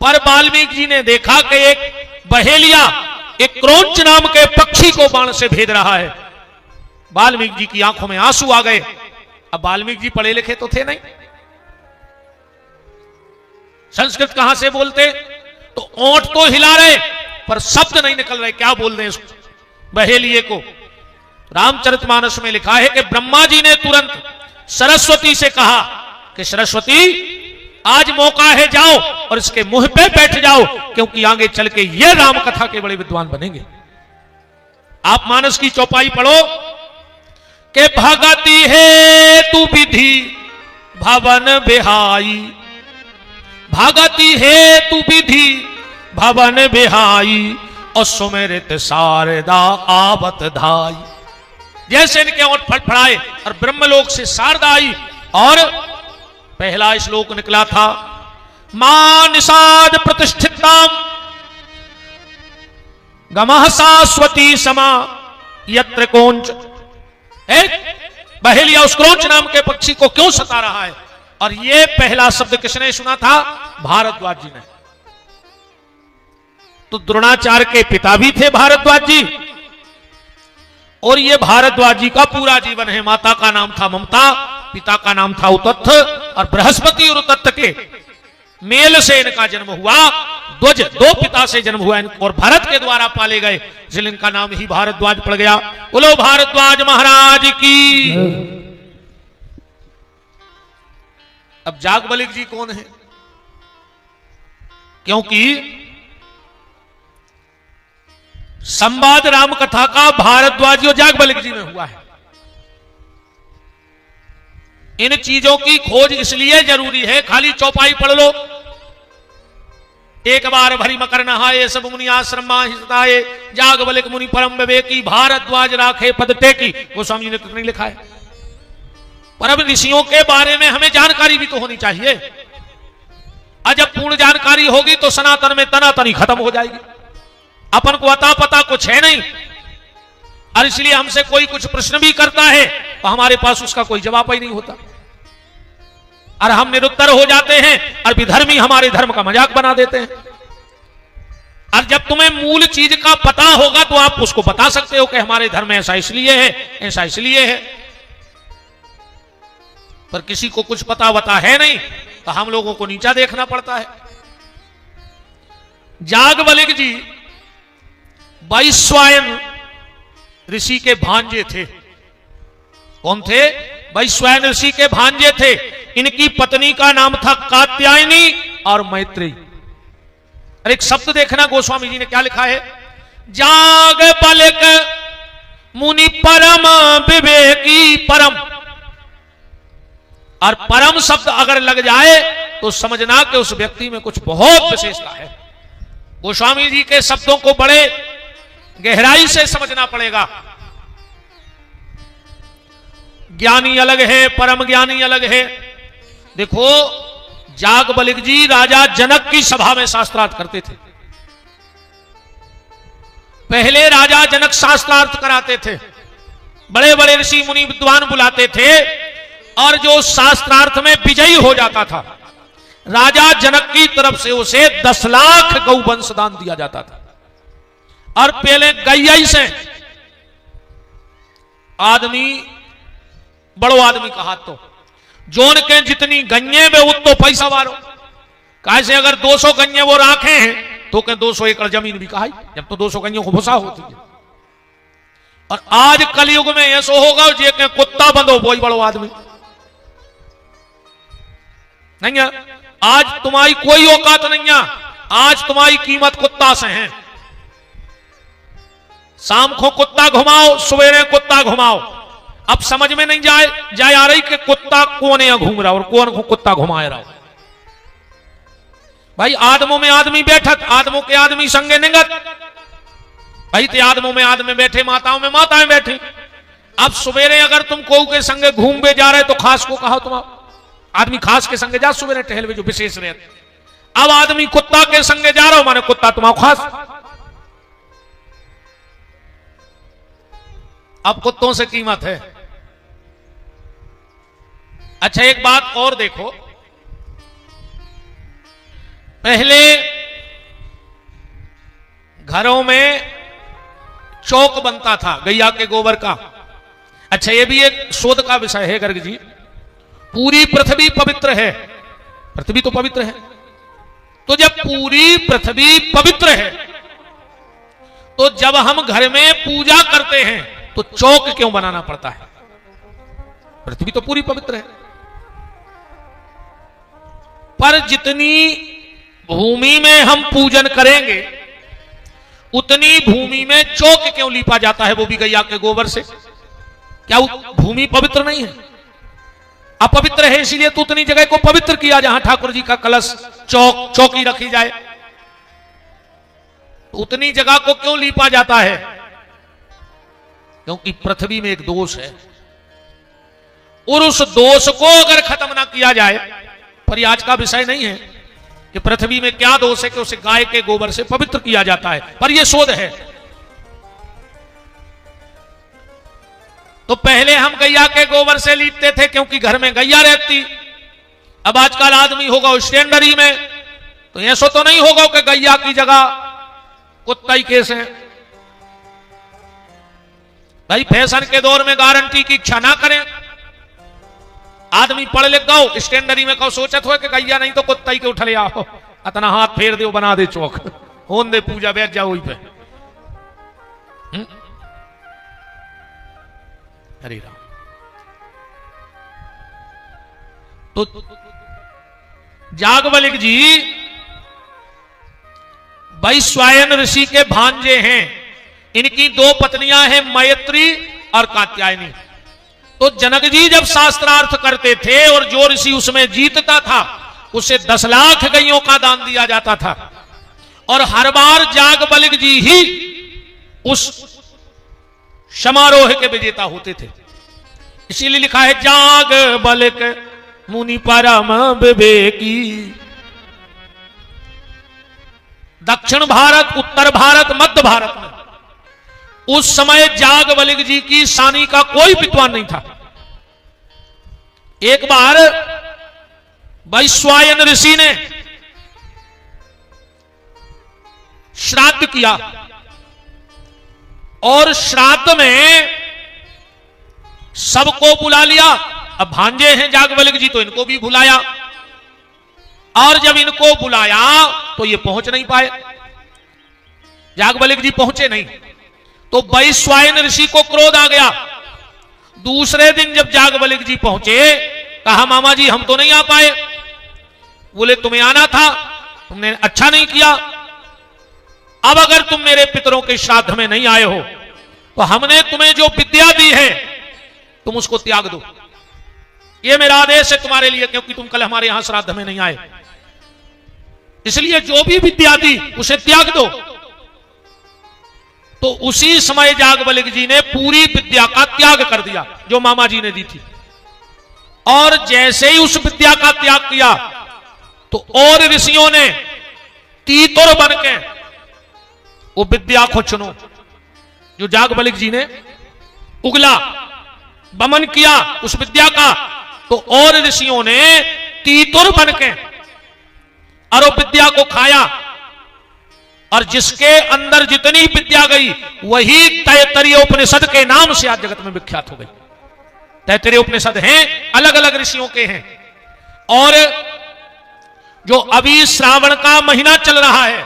पर वाल्मीकि जी ने देखा कि एक बहेलिया एक क्रोंच नाम के पक्षी को बाण से भेद रहा है। वाल्मीकि जी की आंखों में आंसू आ गए। अब वाल्मीकि जी पढ़े लिखे तो थे नहीं, संस्कृत कहां से बोलते, तो ओंठ तो हिला रहे पर शब्द नहीं निकल रहे, क्या बोल रहे हैं बहेलिए को। रामचरितमानस में लिखा है कि ब्रह्मा जी ने तुरंत सरस्वती से कहा कि सरस्वती आज मौका है, जाओ और इसके मुंह पे बैठ जाओ, क्योंकि आगे चल के ये राम कथा के बड़े विद्वान बनेंगे। आप मानस की चौपाई पढ़ो कि भगति है तू विधि भवन बिहाई, भगति है तू विधि भवन बिहाई, और सुमेरित शारदा आवत धाई। जैसे इनके ओंठ फड़फड़ाए और ब्रह्मलोक से शारदा आई और पहला श्लोक निकला था, मां निषाद प्रतिष्ठिताम गमः शाश्वती समा यत्र कोंच। बहेलिया उस क्रोंच नाम के पक्षी को क्यों सता रहा है? और ये पहला शब्द किसने सुना था? भारद्वाज जी ने। तो द्रोणाचार्य के पिता भी थे भारद्वाज जी, और ये भारद्वाज जी का पूरा जीवन है। माता का नाम था ममता, पिता का नाम था उतत्थ, और बृहस्पति और उतत्थ के मेल से इनका जन्म हुआ। ध्वज 2 पिता से जन्म हुआ और भरत के द्वारा पाले गए, इसलिए इनका नाम ही भारद्वाज पड़ गया। बोलो भारद्वाज महाराज की। अब याज्ञवल्क्य जी कौन है? क्योंकि संवाद राम कथा का भारद्वाज और याज्ञवल्क्य जी में हुआ है। इन चीजों की खोज इसलिए जरूरी है, खाली चौपाई पढ़ लो। एक बार भरी मकर नहाए, सब मुनि आश्रम माहिताए, याज्ञवल्क्य मुनि परम विवेकी, भारद्वाज राखे पद टेकी। गोस्वामी जी ने तो नहीं लिखा है, पर अब ऋषियों के बारे में हमें जानकारी भी तो होनी चाहिए। और जब पूर्ण जानकारी होगी तो सनातन में तनातनी खत्म हो जाएगी। अपन को अता पता कुछ है नहीं, और इसलिए हमसे कोई कुछ प्रश्न भी करता है तो हमारे पास उसका कोई जवाब ही नहीं होता, और हम निरुत्तर हो जाते हैं और विधर्मी हमारे धर्म का मजाक बना देते हैं। और जब तुम्हें मूल चीज का पता होगा तो आप उसको बता सकते हो कि हमारे धर्म में ऐसा इसलिए है, ऐसा इसलिए है। पर किसी को कुछ पता वता है नहीं तो हम लोगों को नीचा देखना पड़ता है। जागवल्क्य जी वैश्वायन ऋषि के भांजे थे। कौन थे? वैश्वायन ऋषि के भांजे थे। इनकी पत्नी का नाम था कात्यायनी और मैत्री। और एक शब्द देखना गोस्वामी जी ने क्या लिखा है, जागवल्क्य मुनि परम विवेकी परम। और परम शब्द अगर लग जाए तो समझना कि उस व्यक्ति में कुछ बहुत विशेषता है। गोस्वामी जी के शब्दों को बड़े गहराई से समझना पड़ेगा। ज्ञानी अलग है, परम ज्ञानी अलग है। देखो जागवल्क्य जी राजा जनक की सभा में शास्त्रार्थ करते थे। पहले राजा जनक शास्त्रार्थ कराते थे, बड़े बड़े ऋषि मुनि विद्वान बुलाते थे, और जो शास्त्रार्थ में विजयी हो जाता था राजा जनक की तरफ से उसे 10 लाख गौवंश दान दिया जाता था। और पहले गैया से आदमी बड़ो आदमी का हाथ तो जोन के जितनी गन्ये में उतो पैसा वारो। कैसे अगर 200 गन्ये वो राखे हैं तो के 200 एकड़ जमीन भी कहा, जब तो 200 गन्यों को भूसा होती है। और आज कलयुग में ऐसा होगा जे के कुत्ता बंदो वही बड़ो आदमी नहीं है। आज तुम्हारी कोई औकात नहीं है, आज तुम्हारी कीमत कुत्ता से है। शाम को कुत्ता घुमाओ, सवेरे कुत्ता घुमाओ, अब समझ में नहीं जाए आ रही कि कुत्ता कौन है घूम रहा और कौन को कुत्ता घुमाए रहा। भाई आदमों में आदमी बैठत, आदमों के आदमी संगे निगत। भाई ते आदमों में आदमी बैठे, माताओं में माताएं बैठी। अब सवेरे अगर तुम को के संगे घूम बे जा रहे तो खास को कहा तुम आदमी खास के संगे जा सवेरे टहलवे जो विशेष रहते। अब आदमी कुत्ता के संगे जा रहा हो माने कुत्ता तुम्हारा खास। अब कुत्तों से कीमत है। अच्छा एक बात और देखो, पहले घरों में चौक बनता था गैया के गोबर का। अच्छा ये भी एक शोध का विषय है गर्ग जी। पूरी पृथ्वी पवित्र है, पृथ्वी तो पवित्र है, तो जब पूरी पृथ्वी पवित्र है तो जब हम घर में पूजा करते हैं तो चौक क्यों बनाना पड़ता है? पृथ्वी तो पूरी पवित्र है। पर जितनी भूमि में हम पूजन करेंगे उतनी भूमि में चौक क्यों लीपा जाता है, वो भी गैया के गोबर से? क्या भूमि पवित्र नहीं है? अपवित्र है, इसीलिए तो उतनी जगह को पवित्र किया जहां ठाकुर जी का कलश चौकी रखी जाए। तो उतनी जगह को क्यों लीपा जाता है? क्योंकि पृथ्वी में एक दोष है और उस दोष को अगर खत्म ना किया जाए, पर आज का विषय नहीं है कि पृथ्वी में क्या दोष है कि उसे गाय के गोबर से पवित्र किया जाता है, पर यह शोध है। तो पहले हम गैया के गोबर से लीपते थे क्योंकि घर में गैया रहती। अब आजकल आदमी होगा स्टैंडरी में, तो ऐसा तो नहीं होगा कि गैया की जगह कुत्ता ही केस है। भाई फैशन के दौर में गारंटी की इच्छा ना करें। आदमी पढ़ लिख गो स्टैंडरी में कहो सोचत हो कि गैया नहीं तो कुत्ता ही के उठ ले आओ, अतना हाथ फेर दो बना दे चौक, होन दे पूजा बैठ जाओ वही पे। हरे राम। तो जागवल्क्य जी वैश्वायन ऋषि के भांजे हैं। इनकी 2 पत्नियां हैं, मैत्री और कात्यायनी। तो जनक जी जब शास्त्रार्थ करते थे और जो ऋषि उसमें जीतता था उसे 10 लाख गैयों का दान दिया जाता था। और हर बार जागवल्क्य जी ही उस समारोह के विजेता होते थे। इसीलिए लिखा है जागवल्क्य मुनि परम विवेकी। दक्षिण भारत, उत्तर भारत, मध्य भारत में उस समय जागवल्क्य जी की सानी का कोई विद्वान नहीं था। एक बार वैश्वायन ऋषि ने श्राद्ध किया और श्राद्ध में सबको बुला लिया। अब भांजे हैं याज्ञवल्क्य जी तो इनको भी बुलाया, और जब इनको बुलाया तो ये पहुंच नहीं पाए, याज्ञवल्क्य जी पहुंचे नहीं, तो वैश्वायन ऋषि को क्रोध आ गया। दूसरे दिन जब याज्ञवल्क्य जी पहुंचे, कहा मामा जी हम तो नहीं आ पाए। बोले तुम्हें आना था, तुमने अच्छा नहीं किया। अब अगर तुम मेरे पितरों के श्राद्ध में नहीं आए हो तो हमने तुम्हें जो विद्या दी है तुम उसको त्याग दो। ये मेरा आदेश है तुम्हारे लिए, क्योंकि तुम कल हमारे यहां श्राद्ध में नहीं आए, इसलिए जो भी विद्या दी उसे त्याग दो। तो उसी समय याज्ञवल्क्य जी ने पूरी विद्या का त्याग कर दिया जो मामा जी ने दी थी, और जैसे ही उस विद्या का त्याग किया तो और ऋषियों ने तीतर बनके वो विद्या को चुनो जो याज्ञवल्क्य जी ने उगला बमन किया उस विद्या का, तो और ऋषियों ने तीतर बनके और वो विद्या को खाया, और जिसके अंदर जितनी विद्या गई वही तैत्तरीय उपनिषद के नाम से आज जगत में विख्यात हो गई। तैत्तरीय उपनिषद हैं, अलग अलग ऋषियों के हैं। और जो अभी श्रावण का महीना चल रहा है,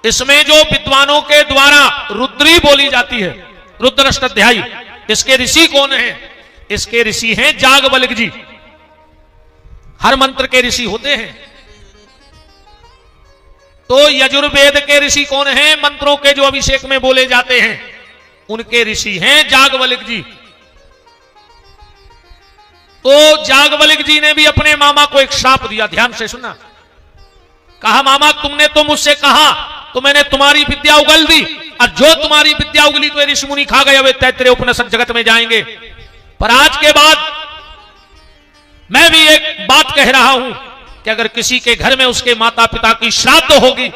इसमें जो विद्वानों के द्वारा रुद्री बोली जाती है, रुद्राष्टाध्यायी, इसके ऋषि कौन हैं? इसके ऋषि हैं याज्ञवल्क्य जी। हर मंत्र के ऋषि होते हैं। तो यजुर्वेद के ऋषि कौन हैं? मंत्रों के जो अभिषेक में बोले जाते हैं उनके ऋषि हैं याज्ञवल्क्य जी। तो याज्ञवल्क्य जी ने भी अपने मामा को एक श्राप दिया, ध्यान से सुनना। कहा मामा तुमने तो मुझसे कहा तो मैंने तुम्हारी विद्या उगल दी, और जो तुम्हारी विद्या उगली तो ऋषि मुनि खा गए, वे तैत्तरीय उपनिषद जगत में जाएंगे। पर आज के बाद मैं भी एक बात कह रहा हूं कि अगर किसी के घर में उसके माता पिता की श्राद्ध होगी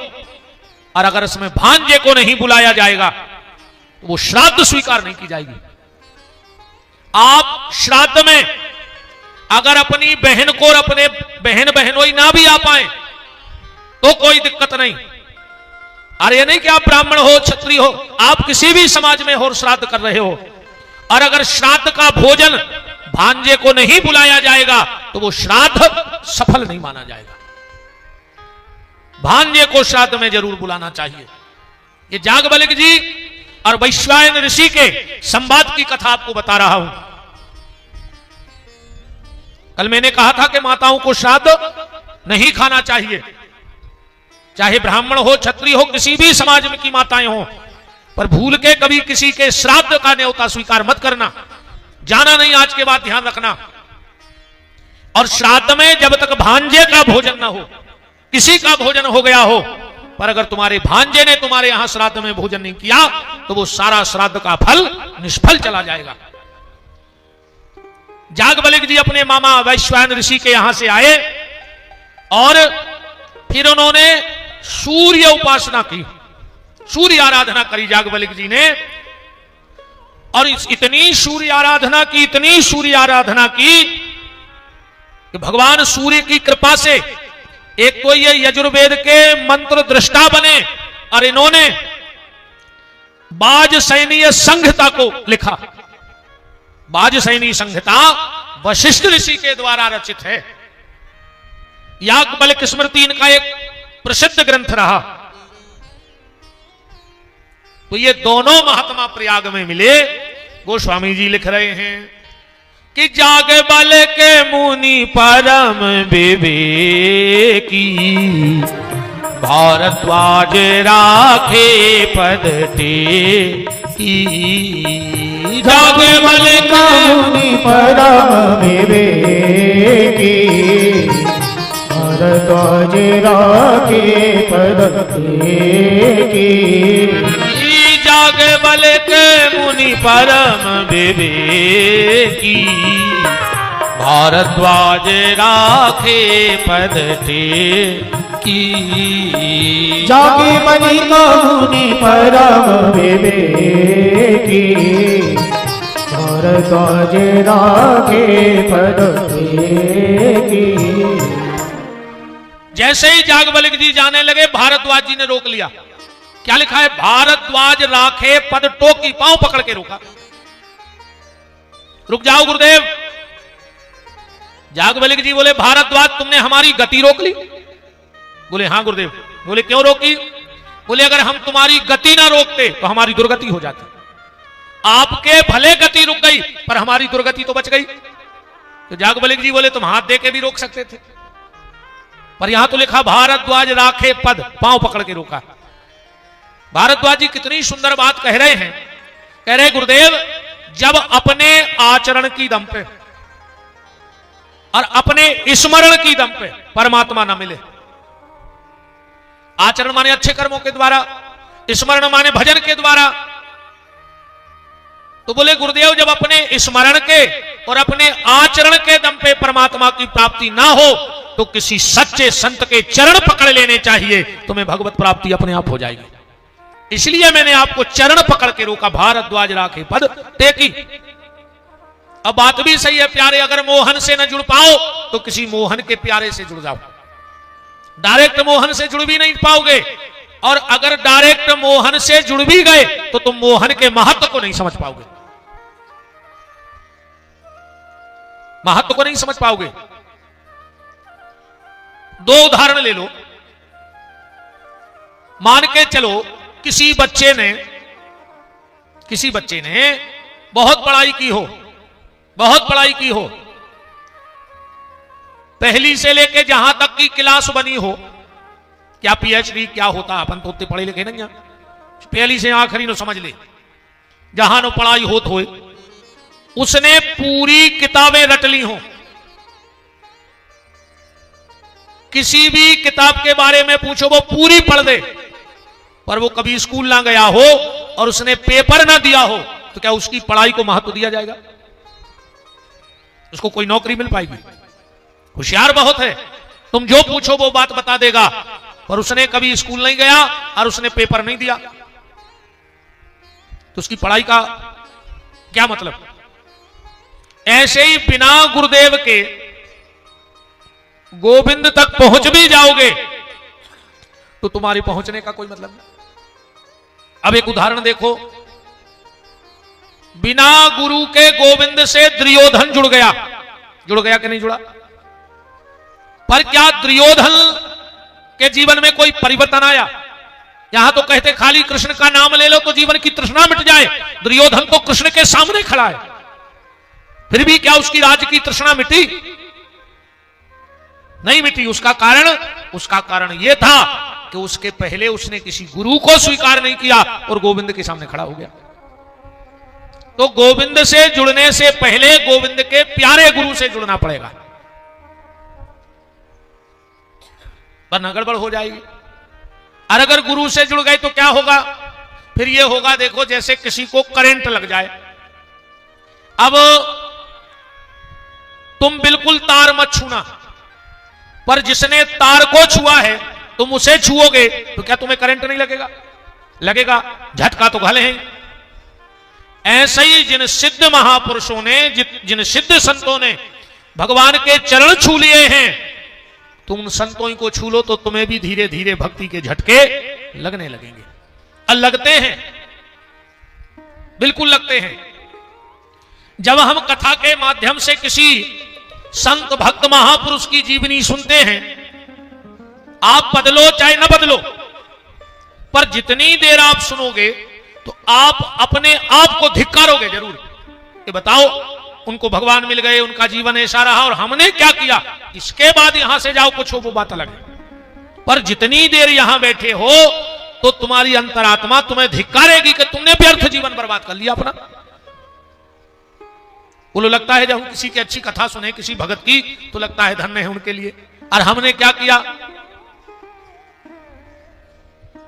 और अगर उसमें भांजे को नहीं बुलाया जाएगा तो वो श्राद्ध स्वीकार नहीं की जाएगी। आप श्राद्ध में अगर अपनी बहन को और अपने बहन बहनोई ना भी आ पाए तो कोई दिक्कत नहीं। अरे ये नहीं कि आप ब्राह्मण हो, क्षत्रिय हो, आप किसी भी समाज में हो और श्राद्ध कर रहे हो, और अगर श्राद्ध का भोजन भांजे को नहीं बुलाया जाएगा तो वो श्राद्ध सफल नहीं माना जाएगा। भांजे को श्राद्ध में जरूर बुलाना चाहिए। ये याज्ञवल्क्य जी और वैश्वायन ऋषि के संवाद की कथा आपको बता रहा हूं। कल मैंने कहा था कि माताओं को श्राद्ध नहीं खाना चाहिए, चाहे ब्राह्मण हो, क्षत्रिय हो, किसी भी समाज में की माताएं हो, पर भूल के कभी किसी के श्राद्ध का न्योता स्वीकार मत करना, जाना नहीं आज के बाद, ध्यान रखना। और श्राद्ध में जब तक भांजे का भोजन ना हो, किसी का भोजन हो गया हो, पर अगर तुम्हारे भांजे ने तुम्हारे यहां श्राद्ध में भोजन नहीं किया तो वो सारा श्राद्ध का फल निष्फल चला जाएगा। याज्ञवल्क्य जी अपने मामा वैश्वायन ऋषि के यहां से आए और फिर उन्होंने सूर्य उपासना की, सूर्य आराधना करी याज्ञवल्क्य जी ने। और इतनी सूर्य आराधना की, इतनी सूर्य आराधना की कि भगवान सूर्य की कृपा से एक तो ये यजुर्वेद के मंत्र दृष्टा बने, और इन्होंने वाजसैनीय संहिता को लिखा। वाजसैनी संहिता वशिष्ठ ऋषि के द्वारा रचित है। याज्ञवल्क्य स्मृति इनका एक प्रसिद्ध ग्रंथ रहा। तो ये दोनों महात्मा प्रयाग में मिले। गोस्वामी जी लिख रहे हैं कि याज्ञवल्क्य मुनि परम विवेकी, भारद्वाज राखे पद टेकी। याज्ञवल्क्य मुनि परम विवेकी, भारद्वाज राखे पद टेकी। याज्ञवल्क्य मुनि परम विवेकी, भारद्वाज राखे पद टेकी। याज्ञवल्क्य मुनि परम विवेकी, भारद्वाज राखे पद टेकी। जैसे ही याज्ञवल्क्य जी जाने लगे, भारद्वाज जी ने रोक लिया। क्या लिखा है? भारद्वाज राखे पद टोकी, पांव पकड़ के रोका। रुक जाओ गुरुदेव। जागबलिक जी बोले, भारद्वाज तुमने हमारी गति रोक ली? बोले हाँ गुरुदेव। बोले क्यों रोकी? बोले अगर हम तुम्हारी गति ना रोकते तो हमारी दुर्गति हो जाती। आपके भले गति रुक गई पर हमारी दुर्गति तो बच गई। तो जागबलिक जी बोले तुम हाथ दे के भी रोक सकते थे, पर यहां तो लिखा भारद्वाज राखे पद, पांव पकड़ के रोका। भारद्वाज जी कितनी सुंदर बात कह रहे हैं। कह रहे गुरुदेव, जब अपने आचरण की दम पे और अपने स्मरण की दम पे परमात्मा ना मिले, आचरण माने अच्छे कर्मों के द्वारा, स्मरण माने भजन के द्वारा, तो बोले गुरुदेव जब अपने स्मरण के और अपने आचरण के दम पे परमात्मा की प्राप्ति ना हो तो किसी सच्चे संत के चरण पकड़ लेने चाहिए, तुम्हें भगवत प्राप्ति अपने आप हो जाएगी। इसलिए मैंने आपको चरण पकड़ के रोका, भारद्वाज राखे पद टेकी। अब बात भी सही है प्यारे, अगर मोहन से न जुड़ पाओ तो किसी मोहन के प्यारे से जुड़ जाओ। डायरेक्ट मोहन से जुड़ भी नहीं पाओगे, और अगर डायरेक्ट मोहन से जुड़ भी गए तो तुम मोहन के महत्व को नहीं समझ पाओगे, महत्व को नहीं समझ पाओगे। दो उदाहरण ले लो। मान के चलो किसी बच्चे ने बहुत पढ़ाई की हो, बहुत पढ़ाई की हो, पहली से लेके जहां तक की क्लास बनी हो, क्या पीएचडी क्या होता, अपन तो उतने पढ़े लिखे नहीं, पहली से आखिरी नो समझ ले, जहां नो पढ़ाई होत होए, उसने पूरी किताबें रट ली हो, किसी भी किताब के बारे में पूछो वो पूरी पढ़ दे, पर वो कभी स्कूल ना गया हो और उसने पेपर ना दिया हो, तो क्या उसकी पढ़ाई को महत्व दिया जाएगा? उसको कोई नौकरी मिल पाएगी? होशियार बहुत है, तुम जो पूछो वो बात बता देगा, पर उसने कभी स्कूल नहीं गया और उसने पेपर नहीं दिया, तो उसकी पढ़ाई का क्या मतलब? ऐसे ही बिना गुरुदेव के गोविंद तक पहुंच भी जाओगे तो तुम्हारे पहुंचने का कोई मतलब नहीं। अब एक उदाहरण देखो, बिना गुरु के गोविंद से दुर्योधन जुड़ गया कि नहीं जुड़ा? पर क्या दुर्योधन के जीवन में कोई परिवर्तन आया? यहां तो कहते खाली कृष्ण का नाम ले लो तो जीवन की तृष्णा मिट जाए। दुर्योधन तो कृष्ण के सामने खड़ा है, फिर भी क्या उसकी राज्य की तृष्णा मिटी? नहीं मिटी। उसका कारण यह था कि उसके पहले उसने किसी गुरु को स्वीकार नहीं किया और गोविंद के सामने खड़ा हो गया। तो गोविंद से जुड़ने से पहले गोविंद के प्यारे गुरु से जुड़ना पड़ेगा, वरना गड़बड़ हो जाएगी। और अगर गुरु से जुड़ गए तो क्या होगा? फिर यह होगा, देखो जैसे किसी को करंट लग जाए, अब तुम बिल्कुल तार मत छूना, पर जिसने तार को छुआ है तुम उसे छुओगे तो क्या तुम्हें करंट नहीं लगेगा? लगेगा, झटका तो घले हैं। ऐसे ही जिन सिद्ध महापुरुषों ने, जिन सिद्ध संतों ने भगवान के चरण छू लिए हैं, तुम संतों को छू लो तो तुम्हें भी धीरे धीरे भक्ति के झटके लगने लगेंगे। और लगते हैं, बिल्कुल लगते हैं। जब हम कथा के माध्यम से किसी संत भक्त महापुरुष की जीवनी सुनते हैं, आप बदलो चाहे न बदलो, पर जितनी देर आप सुनोगे तो आप अपने आप को धिक्कारोगे जरूर कि बताओ उनको भगवान मिल गए, उनका जीवन ऐसा रहा और हमने क्या किया। इसके बाद यहां से जाओ कुछ हो, वो बात अलग है। पर जितनी देर यहां बैठे हो तो तुम्हारी अंतरात्मा तुम्हें धिक्कारेगी कि तुमने व्यर्थ जीवन बर्बाद कर लिया अपना। बोलो, लगता है जब हम किसी की अच्छी कथा सुने, किसी भगत की, तो लगता है धन्य है उनके लिए। और हमने क्या किया?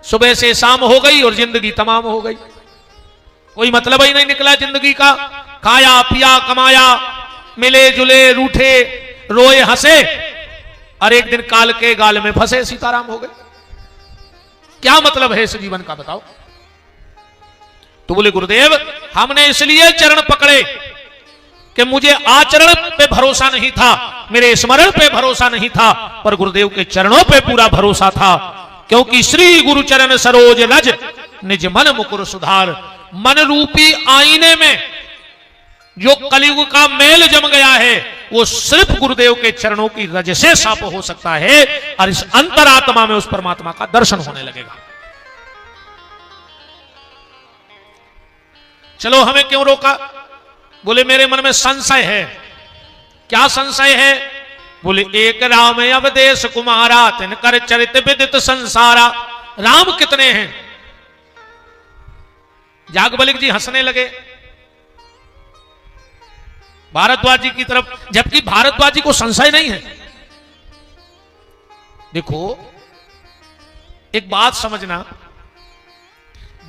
सुबह से शाम हो गई और जिंदगी तमाम हो गई, कोई मतलब ही नहीं निकला जिंदगी का। खाया पिया कमाया, मिले जुले रूठे रोए हंसे, और एक दिन काल के गाल में फंसे सीताराम हो गए। क्या मतलब है इस जीवन का, बताओ? तो बोले गुरुदेव हमने इसलिए चरण पकड़े कि मुझे आचरण पे भरोसा नहीं था, मेरे स्मरण पे भरोसा नहीं था, पर गुरुदेव के चरणों पे पूरा भरोसा था। क्योंकि श्री गुरु चरण सरोज रज निज मन मुकुर सुधार। मन रूपी आईने में जो कलयुग का मेल जम गया है वो सिर्फ गुरुदेव के चरणों की रज से साफ हो सकता है और इस अंतरात्मा में उस परमात्मा का दर्शन होने लगेगा। चलो हमें क्यों रोका? बोले मेरे मन में संशय है। क्या संशय है? बोले एक राम अवदेश कुमारा तिनकर चरित विदित संसारा। राम कितने हैं? जागबलिक जी हंसने लगे भारद्वाज जी की तरफ, जबकि भारद्वाज जी को संशय नहीं है। देखो एक बात समझना,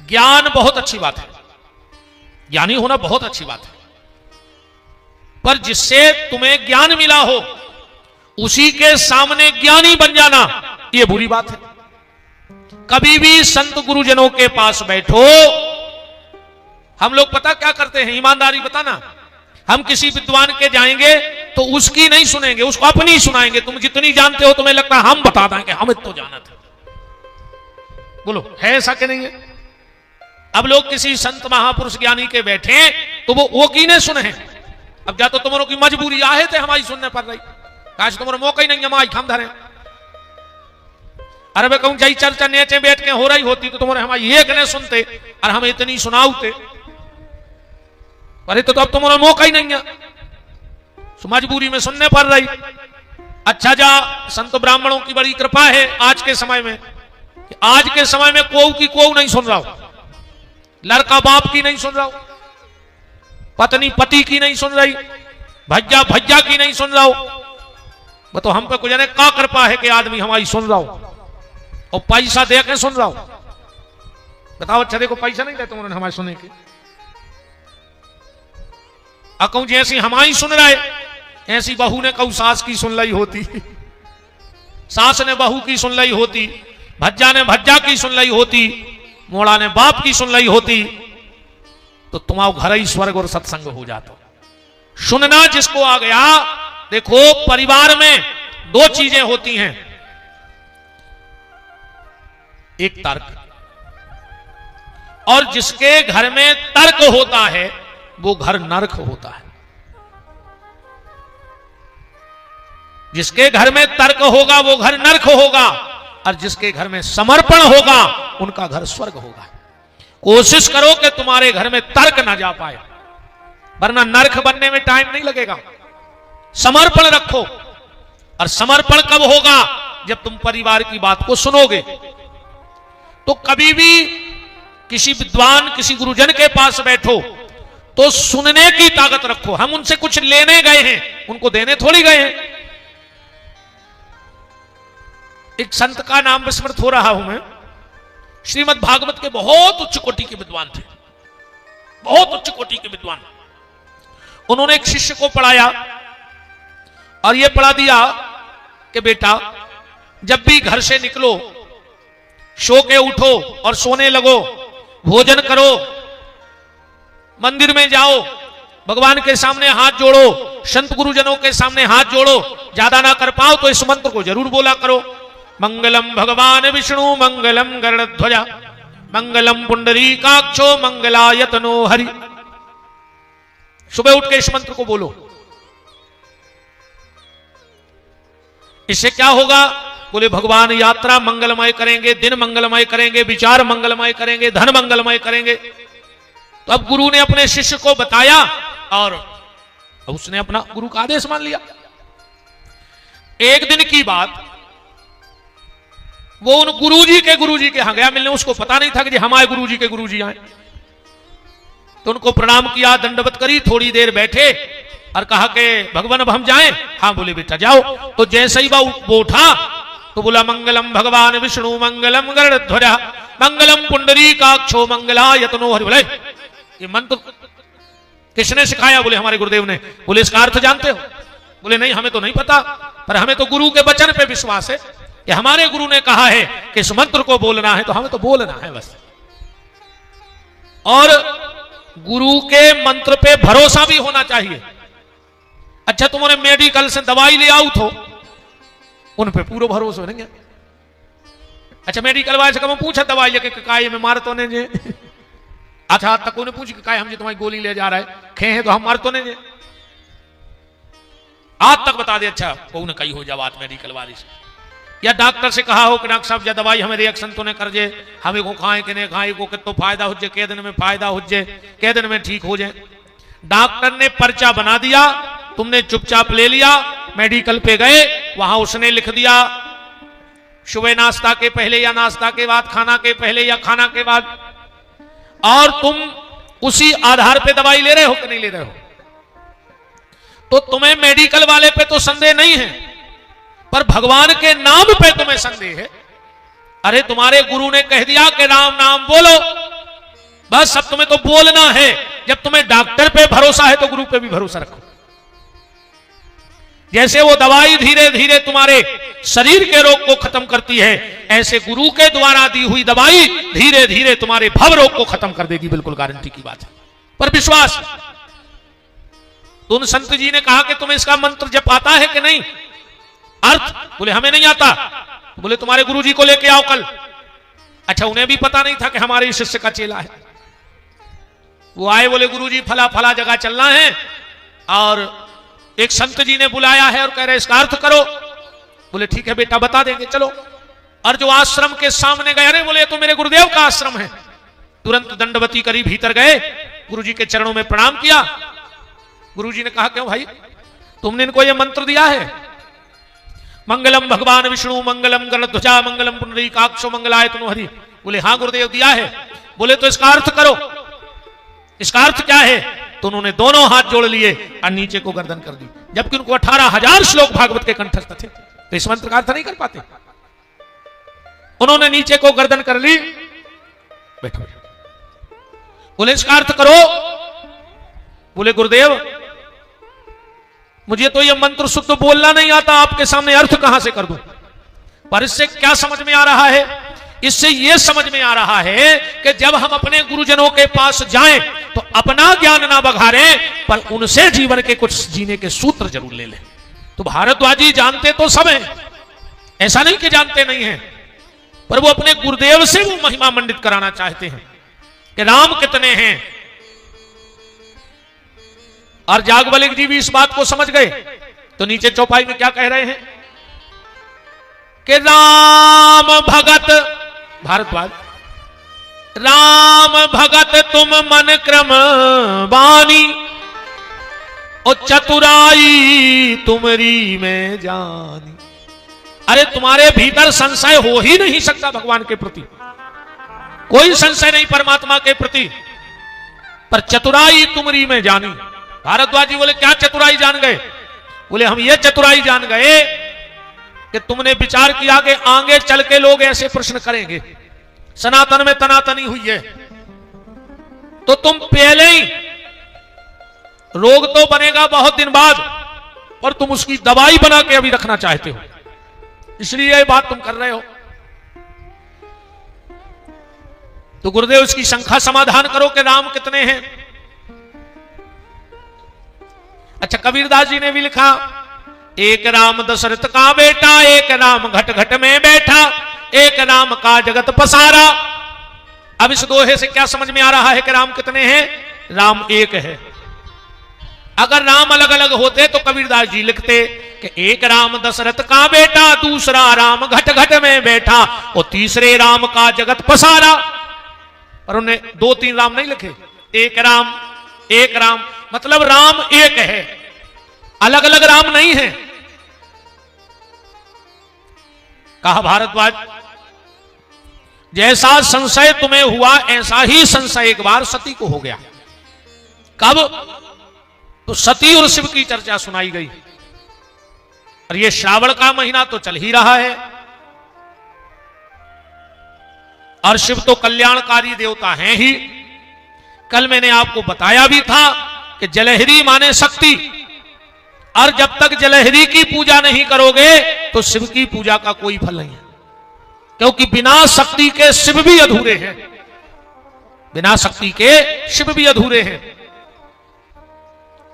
ज्ञान बहुत अच्छी बात है, ज्ञानी होना बहुत अच्छी बात है, पर जिससे तुम्हें ज्ञान मिला हो उसी के सामने ज्ञानी बन जाना यह बुरी बात है। कभी भी संत गुरुजनों के पास बैठो। हम लोग पता क्या करते हैं, ईमानदारी बताना, हम किसी विद्वान के जाएंगे तो उसकी नहीं सुनेंगे, उसको अपनी सुनाएंगे। तुम जितनी जानते हो तुम्हें लगता है हम बता देंगे, हम तो जाना था। बोलो है ऐसा कि नहीं है? अब लोग किसी संत महापुरुष ज्ञानी के बैठे तो वो की नहीं सुने हैं। अब या तो तुम्हारों की मजबूरी आहे थे हमारी सुनने पड़ रही, काश तुम्हारा मौका ही नहीं हमारी हम धरे। अरे मैं कहूं जाई चर्चा नीचे बैठ के हो रही होती तो तुम्हारे हमारी एक ने सुनते और हम इतनी सुनाऊते। अरे तो अब तुम्हारा मौका ही नहीं है, मजबूरी में सुनने पड़ रही। अच्छा जा संत ब्राह्मणों की बड़ी कृपा है आज के समय में, आज के समय में कोऊ की कोऊ नहीं सुन रहा हो, लड़का बाप की नहीं सुन रहा हो, पत्नी पति की नहीं सुन रही, भज्जा भज्जा की नहीं सुन रहा हो। वो तो हम पे कुछ का कृपा है कि आदमी हमारी सुन रहा हो और पैसा दे के सुन रहा हो। बताओ अच्छा देखो पैसा नहीं देते उन्होंने हमारे सुनने के, अकऊ जैसी हमारी सुन रहा है ऐसी बहू ने कहू सास की सुन ली होती, सास ने बहू की सुन ली होती, भज्जा ने भज्जा की सुन ली होती, मोड़ा ने बाप की सुन ली होती, तो तुम्हारा घर ही स्वर्ग और सत्संग हो जाता। सुनना जिसको आ गया। देखो परिवार में दो चीजें होती हैं, एक तर्क, और जिसके घर में तर्क होता है वो घर नरक होता है। जिसके घर में तर्क होगा वो घर नरक होगा, और जिसके घर में समर्पण होगा उनका घर स्वर्ग होगा। कोशिश करो कि तुम्हारे घर में तर्क ना जा पाए, वरना नरक बनने में टाइम नहीं लगेगा। समर्पण रखो, और समर्पण कब होगा? जब तुम परिवार की बात को सुनोगे। तो कभी भी किसी विद्वान किसी गुरुजन के पास बैठो तो सुनने की ताकत रखो। हम उनसे कुछ लेने गए हैं, उनको देने थोड़ी गए हैं। एक संत का नाम विस्मृत हो रहा हूं मैं, श्रीमद् भागवत के बहुत उच्च कोटि के विद्वान थे, बहुत उच्च कोटि के विद्वान। उन्होंने एक शिष्य को पढ़ाया और यह पढ़ा दिया कि बेटा जब भी घर से निकलो सो के उठो और सोने लगो, भोजन करो, मंदिर में जाओ, भगवान के सामने हाथ जोड़ो, संत गुरुजनों के सामने हाथ जोड़ो, ज्यादा ना कर पाओ तो इस मंत्र को जरूर बोला करो। मंगलम भगवान विष्णु मंगलम गरुड़ध्वजा मंगलम पुंडरीकाक्षो मंगलायतनो हरि। सुबह उठ के इस मंत्र को बोलो। इससे क्या होगा? बोले भगवान यात्रा मंगलमय करेंगे, दिन मंगलमय करेंगे, विचार मंगलमय करेंगे, धन मंगलमय करेंगे। तो अब गुरु ने अपने शिष्य को बताया और उसने अपना गुरु का आदेश मान लिया। एक दिन की बात, वो उन गुरुजी के यहां गया मिलने। उसको पता नहीं था कि हमारे गुरुजी आए। तो उनको प्रणाम किया, दंडवत करी, थोड़ी देर बैठे और कहा कि भगवान अब हम जाएं? हाँ बोले बेटा जाओ। तो जैसे ही वो उठा तो बोला मंगलम भगवान विष्णु मंगलम गरुड़ध्वजा मंगलम पुंडरीकाक्षो मंगलायतनो हरि। बोले ये मंत्र किसने सिखाया? बोले हमारे गुरुदेव ने। बोले इसका अर्थ जानते हो? बोले नहीं हमें तो नहीं पता, पर हमें तो गुरु के वचन पे विश्वास है कि हमारे गुरु ने कहा है कि इस मंत्र को बोलना है, तो हमें तो बोलना है बस। और गुरु के मंत्र पे भरोसा भी होना चाहिए। अच्छा तुम्हारे मेडिकल से दवाई ले आओ तो उन पे पूरा भरोसा नहीं है। अच्छा मेडिकल वाले से कब पूछा दवाई लेके काय में मार तो नहीं जे अच्छा आज तक उन्हें पूछ के काय हम जी तुम्हारी गोली ले जा रहा है खे हैं तो हम मार तो नहीं जे आज तक बता दे अच्छा को न कही हो जा बात मेडिकल वाले से या डॉक्टर से कहा हो कि डॉक्टर साहब जा दवाई हमें रिएक्शन तो नहीं कर जे हमें को खाए कि नहीं खाए को कितो फायदा हो जाए कै दिन में फायदा हो जाए कै दिन में ठीक हो जाए डॉक्टर ने पर्चा बना दिया तुमने चुपचाप ले लिया मेडिकल पे गए वहां उसने लिख दिया सुबह नाश्ता के पहले या नाश्ता के बाद खाना के पहले या खाना के बाद और तुम उसी आधार पे दवाई ले रहे हो कि नहीं ले रहे हो तो तुम्हें मेडिकल वाले पे तो संदेह नहीं है पर भगवान के नाम पे तुम्हें संदेह है। अरे तुम्हारे गुरु ने कह दिया कि राम नाम बोलो बस अब तुम्हें तो बोलना है। जब तुम्हें डॉक्टर पे भरोसा है तो गुरु पे भी भरोसा रखो। जैसे वो दवाई धीरे धीरे तुम्हारे शरीर के रोग को खत्म करती है ऐसे गुरु के द्वारा दी हुई दवाई धीरे धीरे तुम्हारे भव रोग को खत्म कर देगी। बिल्कुल गारंटी की बात है पर विश्वास। तो उन संत जी ने कहा कि तुम्हें इसका मंत्र जप आता है कि नहीं। अर्थ बोले हमें नहीं आता। तो बोले तुम्हारे गुरु जी को लेके आओ कल। अच्छा उन्हें भी पता नहीं था कि हमारे शिष्य का चेला है। वो आए बोले गुरु जी फला फला जगह चलना है और एक संत जी ने बुलाया है और कह रहे इसका अर्थ करो। बोले ठीक है बेटा बता देंगे चलो। और जो आश्रम के सामने गए अरे बोले तो मेरे गुरुदेव का आश्रम है। तुरंत दंडवती करी भीतर गए गुरुजी के चरणों में प्रणाम किया। गुरुजी ने कहा क्यों भाई तुमने इनको यह मंत्र दिया है मंगलम भगवान विष्णु मंगलम गरुड़ध्वजा मंगलम पुंडरीकाक्षो मंगलाय तनु हरि। बोले हाँ गुरुदेव दिया है। बोले तो इसका अर्थ करो। इसका अर्थ क्या है। तो उन्होंने दोनों हाथ जोड़ लिए और नीचे को गर्दन कर दी जबकि उनको 18,000 श्लोक भागवत के कंठस्थ थे तो इस मंत्र का अर्थ नहीं कर पाते। उन्होंने नीचे को गर्दन कर ली। बैठो बोले इसका अर्थ करो। बोले गुरुदेव मुझे तो यह मंत्र शुद्ध बोलना नहीं आता आपके सामने अर्थ कहां से कर दूं। पर इससे क्या समझ में आ रहा है। इससे यह समझ में आ रहा है कि जब हम अपने गुरुजनों के पास जाएं तो अपना ज्ञान ना बघारें पर उनसे जीवन के कुछ जीने के सूत्र जरूर ले लें। तो भारद्वाजी जानते तो सब हैं ऐसा नहीं कि जानते नहीं हैं पर वो अपने गुरुदेव से वो महिमा मंडित कराना चाहते हैं कि राम कितने हैं। और जागवलिक जी भी इस बात को समझ गए तो नीचे चौपाई में क्या कह रहे हैं कि राम भगत भारद्वाज राम भगत तुम मन क्रम बानी और चतुराई तुमरी में जानी। अरे तुम्हारे भीतर संशय हो ही नहीं सकता भगवान के प्रति कोई संशय नहीं परमात्मा के प्रति पर चतुराई तुमरी में जानी। भारद्वाज जी बोले क्या चतुराई जान गए। बोले हम ये चतुराई जान गए कि तुमने विचार किया कि आगे चल के लोग ऐसे प्रश्न करेंगे सनातन में तनातनी हुई है तो तुम पहले ही रोग तो बनेगा बहुत दिन बाद और तुम उसकी दवाई बना के अभी रखना चाहते हो इसलिए ये बात तुम कर रहे हो। तो गुरुदेव इसकी शंका समाधान करो कि राम कितने हैं। अच्छा कबीरदास जी ने भी लिखा एक राम दशरथ का बेटा एक राम घट घट में बैठा एक राम का जगत पसारा। अब इस दोहे से क्या समझ में आ रहा है कि राम कितने हैं। राम एक है। अगर राम अलग अलग होते तो कबीरदास जी लिखते कि एक राम दशरथ का बेटा दूसरा राम घट घट में बैठा और तीसरे राम का जगत पसारा। पर उन्हें 2-3 राम नहीं लिखे एक राम मतलब राम एक है अलग अलग राम नहीं है। कहा भारद्वाज जैसा संशय तुम्हें हुआ ऐसा ही संशय एक बार सती को हो गया। कब तो सती और शिव की चर्चा सुनाई गई और ये श्रावण का महीना तो चल ही रहा है और शिव तो कल्याणकारी देवता हैं ही। कल मैंने आपको बताया भी था कि जलहरी माने शक्ति और जब तक जलहरी की पूजा नहीं करोगे तो शिव की पूजा का कोई फल नहीं है क्योंकि बिना शक्ति के शिव भी अधूरे हैं। बिना शक्ति के शिव भी अधूरे हैं।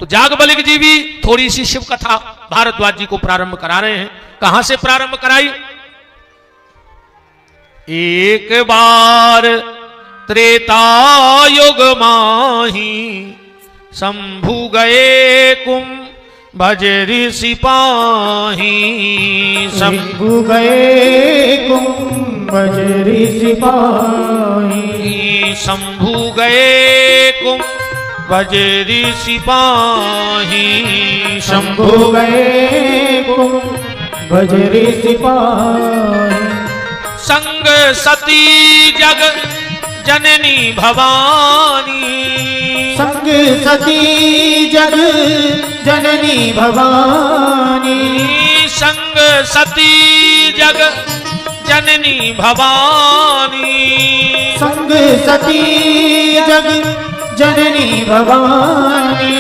तो जागवलिक जी भी थोड़ी सी शिव कथा भारद्वाज जी को प्रारंभ करा रहे हैं। कहां से प्रारंभ कराई। एक बार त्रेता युग माही शंभु गए कुंभज ऋषि पाही। शंभु गए कुंभज ऋषि पाही। शंभु गए कुंभज ऋषि पाही। शंभु गए कुंभज ऋषि पाही। संग सती जग जननी भवानी। संग सती जग जननी भवानी। संग सती जग जननी भवानी। संग सती जग जननी भवानी।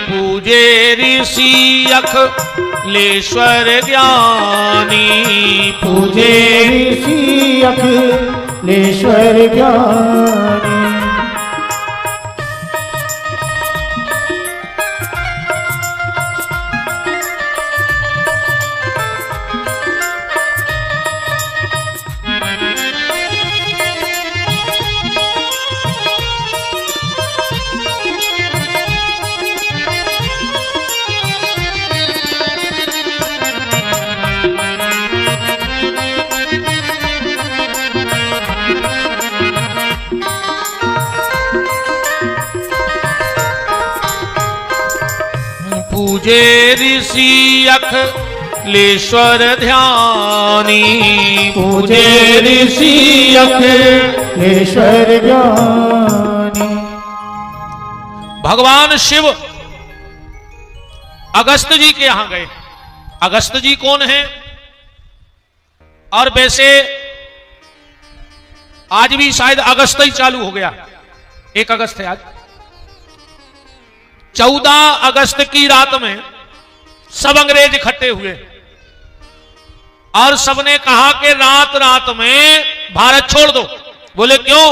पूजे ऋषि अखिलेश्वर ज्ञानी। पूजे ऋषि अखिलेश्वर ज्ञानी। पूजे ऋषि अखिलेश्वर ध्यानी। पूजे ऋषि अखिलेश्वर ज्ञानी। भगवान शिव अगस्त जी के यहां गए। अगस्त जी कौन है? और वैसे आज भी शायद अगस्त ही चालू हो गया, 1 अगस्त है आज। 14 अगस्त की रात में सब अंग्रेज इकट्ठे हुए और सबने कहा कि रात रात में भारत छोड़ दो। बोले क्यों?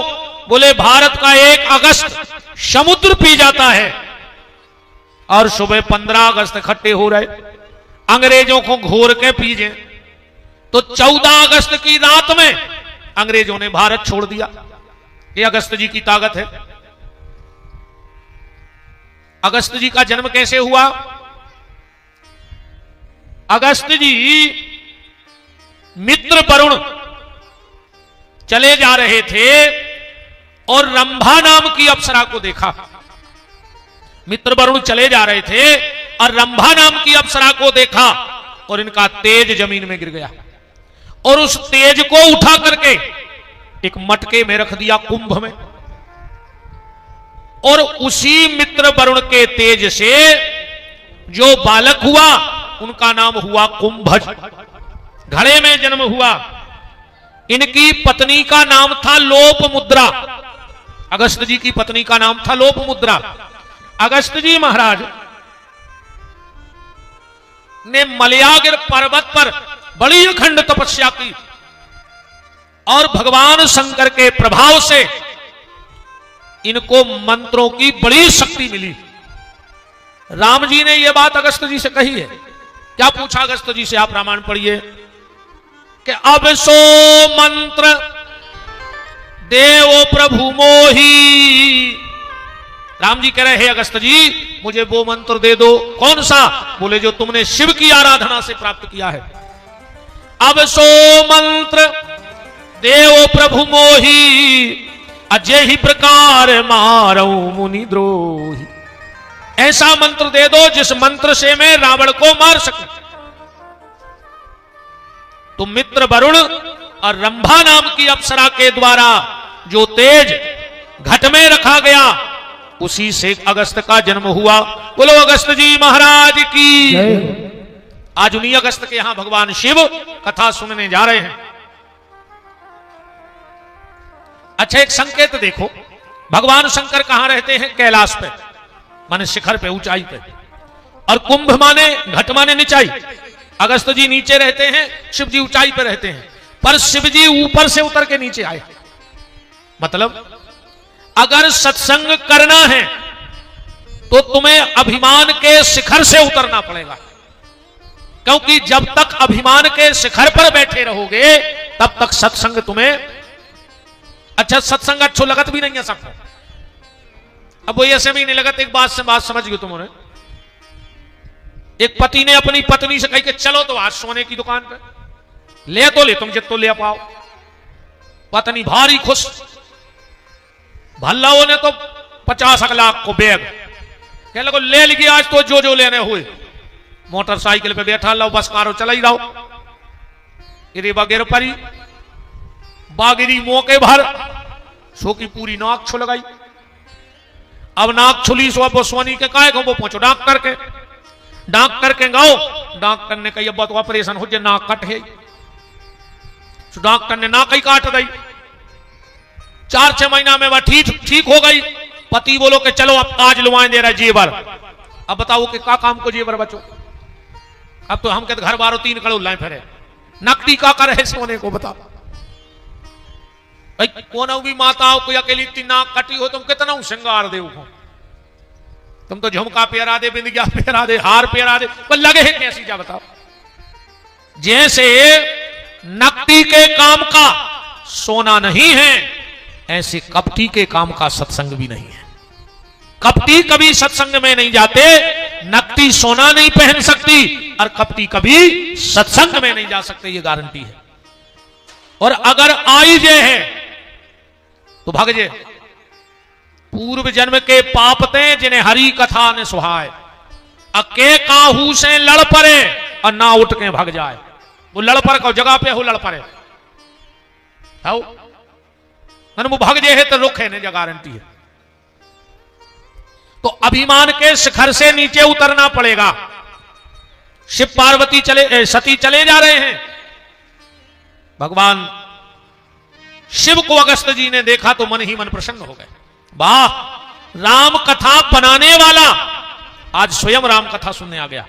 बोले भारत का 1 अगस्त समुद्र पी जाता है। और सुबह 15 अगस्त इकट्ठे हो रहे अंग्रेजों को घोर के पीजे। तो 14 अगस्त की रात में अंग्रेजों ने भारत छोड़ दिया। ये अगस्त जी की ताकत है। अगस्त जी का जन्म कैसे हुआ? अगस्त जी मित्र वरुण चले जा रहे थे और रंभा नाम की अप्सरा को देखा। मित्र वरुण चले जा रहे थे और रंभा नाम की अप्सरा को देखा और इनका तेज जमीन में गिर गया और उस तेज को उठा करके एक मटके में रख दिया कुंभ में। और उसी मित्र वरुण के तेज से जो बालक हुआ उनका नाम हुआ कुंभज। घड़े में जन्म हुआ। इनकी पत्नी का नाम था लोपमुद्रा। अगस्त जी की पत्नी का नाम था लोपमुद्रा। अगस्त जी महाराज ने मलयागिर पर्वत पर बड़ी अखंड तपस्या की और भगवान शंकर के प्रभाव से इनको मंत्रों की बड़ी शक्ति मिली। राम जी ने यह बात अगस्त जी से कही है। क्या पूछा अगस्त जी से? आप रामायण पढ़िए कि अब सो मंत्र देव प्रभु मोही। राम जी कह रहे हैं अगस्त जी मुझे वो मंत्र दे दो। कौन सा? बोले जो तुमने शिव की आराधना से प्राप्त किया है। अब सो मंत्र देव प्रभु मोही अजय ही प्रकार मारो मुनि द्रोही। ऐसा मंत्र दे दो जिस मंत्र से मैं रावण को मार सकूं। तो मित्र वरुण और रंभा नाम की अप्सरा के द्वारा जो तेज घट में रखा गया उसी से अगस्त का जन्म हुआ। बोलो अगस्त जी महाराज की। आज उन्हीं अगस्त के यहां भगवान शिव कथा सुनने जा रहे हैं। अच्छा एक संकेत देखो, भगवान शंकर कहां रहते हैं? कैलाश पे, माने शिखर पे, ऊंचाई पे। और कुंभ माने घट माने निचाई। अगस्त जी नीचे रहते हैं, शिव जी ऊंचाई पे रहते हैं। पर शिव जी ऊपर से उतर के नीचे आए। मतलब अगर सत्संग करना है तो तुम्हें अभिमान के शिखर से उतरना पड़ेगा। क्योंकि जब तक अभिमान के शिखर पर बैठे रहोगे तब तक सत्संग तुम्हें अच्छा, सत्संग अच्छो लगत भी नहीं है सबको। अब वो ऐसे भी नहीं लगत। एक बात से बात समझ गए तुमने। एक पति ने अपनी पत्नी से कही कि चलो तो आज सोने की दुकान पे ले, तो ले तुम जितो ले पाओ। पत्नी भारी खुश। भल्लाओं ने तो 50 लाख को बैग कह लगो ले ली आज तो जो जो लेने हुए। मोटरसाइकिल पे बैठा लो, बस कारो चला ही रहो। इरे बगैर परी बागिरी मौके भर सो की पूरी नाक छुल गई। अब नाक छुली सो अब सोनी के काय को वो पहुंचो डॉक्टर के। डॉक्टर के गाओ, डॉक्टर ने कही अब तो ऑपरेशन हो जाए, नाक कट है। डॉक्टर ने नाक ही काट दी। 4-6 महीना में वह ठीक हो गई। पति बोलो कि चलो अब आज लुआएं दे रहा है जेवर। अब बताओ कि का काम को जेवर बचो। अब तो हम कहते घर बारो 3 करोड़ लाए फिर नकदी का कर है सोने को। बताओ भाई कौन भी माताओं कोई अकेली इतनी नाक कटी हो तुम कितना श्रृंगार दे हो। तुम तो झुमका पेरा दे, बिंदिया पेरा दे, हार पेरा दे, पर लगे है कैसी जा बताओ। जैसे नकदी के काम का सोना नहीं है, ऐसे कपटी के काम का सत्संग भी नहीं है। कपटी कभी सत्संग में नहीं जाते। नकदी सोना नहीं पहन सकती और कपटी कभी सत्संग में नहीं जा सकते, ये गारंटी है। और अगर आई जे है तो भाग जे। पूर्व जन्म के पापते जिन्हें हरी कथा ने सुहाए, अके काहू से लड़ पड़े और ना उठ के भाग जाए। वो लड़ पर को जगह पे हो लड़ पड़े वो भाग जे है तो रुक है ने गारंटी है। तो अभिमान के शिखर से नीचे उतरना पड़ेगा। शिव पार्वती सती चले जा रहे हैं। भगवान शिव को अगस्त जी ने देखा तो मन ही मन प्रसन्न हो गए। वाह, राम कथा बनाने वाला आज स्वयं राम कथा सुनने आ गया।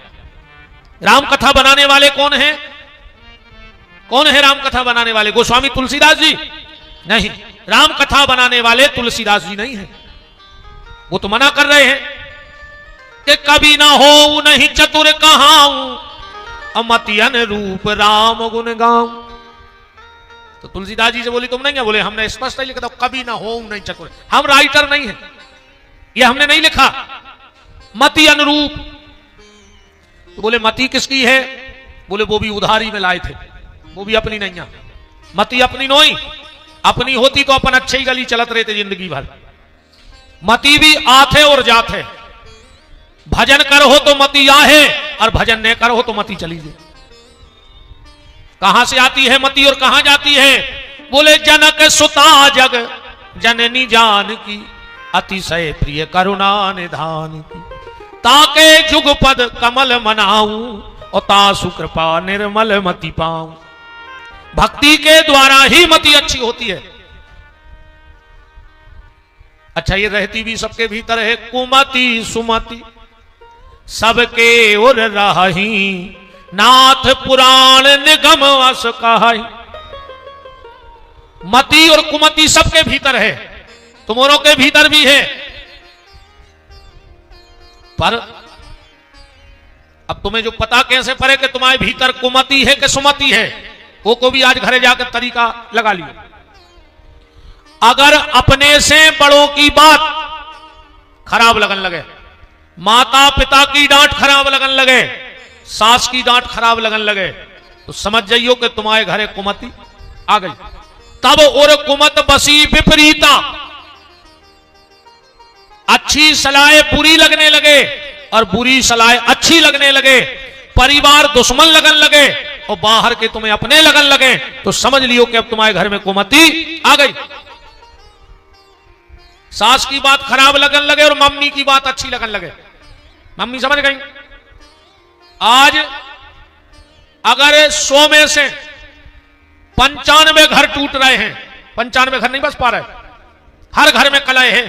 राम कथा बनाने वाले कौन है? कौन है राम कथा बनाने वाले? गोस्वामी तुलसीदास जी नहीं। राम कथा बनाने वाले तुलसीदास जी नहीं है। वो तो मना कर रहे हैं कि कभी ना हो नहीं चतुर कहाऊं, अमति अनुरूप राम गुण गाऊं। तो तुलसीदास जी से बोली तुम नहीं है? बोले हमने स्पष्ट ही लिखा था कभी ना हो नहीं चतुर। हम राइटर नहीं है, ये हमने नहीं लिखा। मति अनुरूप। तो बोले मति किसकी है? बोले वो भी उधारी में लाए थे, वो भी अपनी नहीं है। मति अपनी नोई, अपनी होती तो अपन अच्छे ही गली चलत रहे थे जिंदगी भर। मति भी आथे और जाते। भजन करो तो मति आहे और भजन न करो तो मति चली जाए। कहां से आती है मति और कहां जाती है? बोले जनक सुता जग जननी जान की, अतिशय प्रिय करुणा निधान की। ताके जुगपद कमल मनाऊं और तासु कृपा निर्मल मति पाऊं। भक्ति के द्वारा ही मति अच्छी होती है। अच्छा, ये रहती भी सबके भीतर है। कुमति सुमति सबके उर रही, नाथ पुराण निगम अस कहाई। मति और कुमति सबके भीतर है, तुम्हारों के भीतर भी है। पर अब तुम्हें जो पता कैसे पड़े कि तुम्हारे भीतर कुमति है कि सुमति है, वो को भी आज घरे जाकर तरीका लगा लियो। अगर अपने से बड़ों की बात खराब लगन लगे, माता पिता की डांट खराब लगन लगे, सास की डांट खराब लगन लगे, तो समझ जाइयो कि तुम्हारे घरे कुमति आ गई। तब और कुमत बसी विपरीता। अच्छी सलाह बुरी लगने लगे और बुरी सलाह अच्छी लगने लगे। परिवार दुश्मन लगन लगे और बाहर के तुम्हें अपने लगन लगे, तो समझ लियो कि अब तुम्हारे घर में कुमति आ गई। सास की बात खराब लगन लगे और मम्मी की बात अच्छी लगन लगे। मम्मी समझ गई। आज अगर 100 में से 95 घर टूट रहे हैं, 95 घर नहीं बस पा रहे, हर घर में कलह है।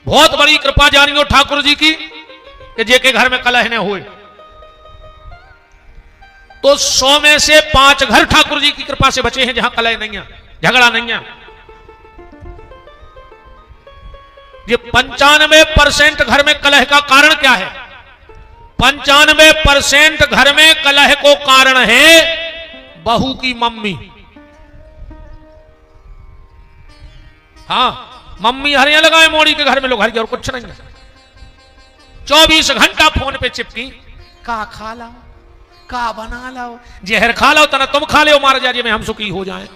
बहुत बड़ी कृपा जानियो ठाकुर जी की कि जेके घर में कलह न हुए। तो 100 में से 5 घर ठाकुर जी की कृपा से बचे हैं जहां कलह नहीं है, झगड़ा नहीं है। ये 95% घर में कलह का कारण क्या है? 95% घर में कलह को कारण है बहू की मम्मी। हाँ, मम्मी हरियां लगाए मोड़ी के घर में लोग हरिया और कुछ नहीं है। 24 घंटा फोन पे चिपकी, का खा लाओ, का बना लाओ, जहर खा लाओ तना तुम खा लो, मार जाइए में हम सुखी हो जाएं।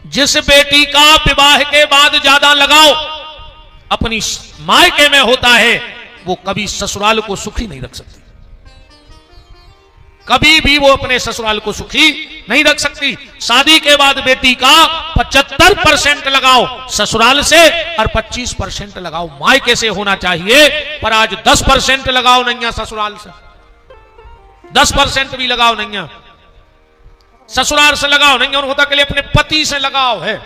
जिस बेटी का विवाह के बाद ज्यादा लगाओ अपनी मायके में होता है, वो कभी ससुराल को सुखी नहीं रख सकती, कभी भी वो अपने ससुराल को सुखी नहीं रख सकती। शादी के बाद बेटी का 75% लगाओ ससुराल से और 25% लगाओ मायके से होना चाहिए, पर आज 10% लगाओ नहीं है ससुराल से, 10% भी लगाओ नहीं है ससुराल से, लगाओ नहीं है, और होता के लिए अपने पति से लगाओ है।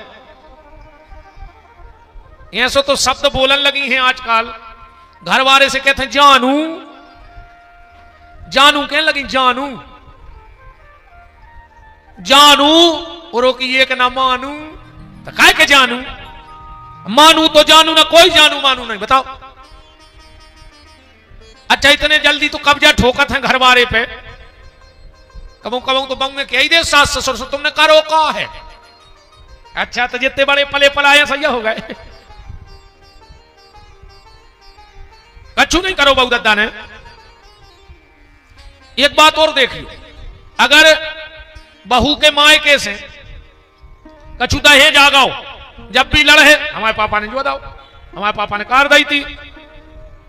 ऐसे तो शब्द बोलन लगी हैं आजकल, घर वाले से कहते हैं जानू, जानू कहने लगी, जानू जानू और की एक ना मानू, तो काय के जानू, मानू तो जानू ना, कोई जानू मानू नहीं, बताओ। अच्छा इतने जल्दी तो कब्जा ठोकत है घर वाले पे, कबू कबू तो बंग में कह ही दे सास ससुर से तुमने करो का है। अच्छा तो जितने बड़े पले पलाए सही हो गए, कछु नहीं करो बहू दद्दा ने। एक बात और देखियो, अगर बहू के मायके से कछु दहेज आ गाओ, जब भी लड़े हमारे पापा ने जो दाओ, हमारे पापा ने कार दी थी,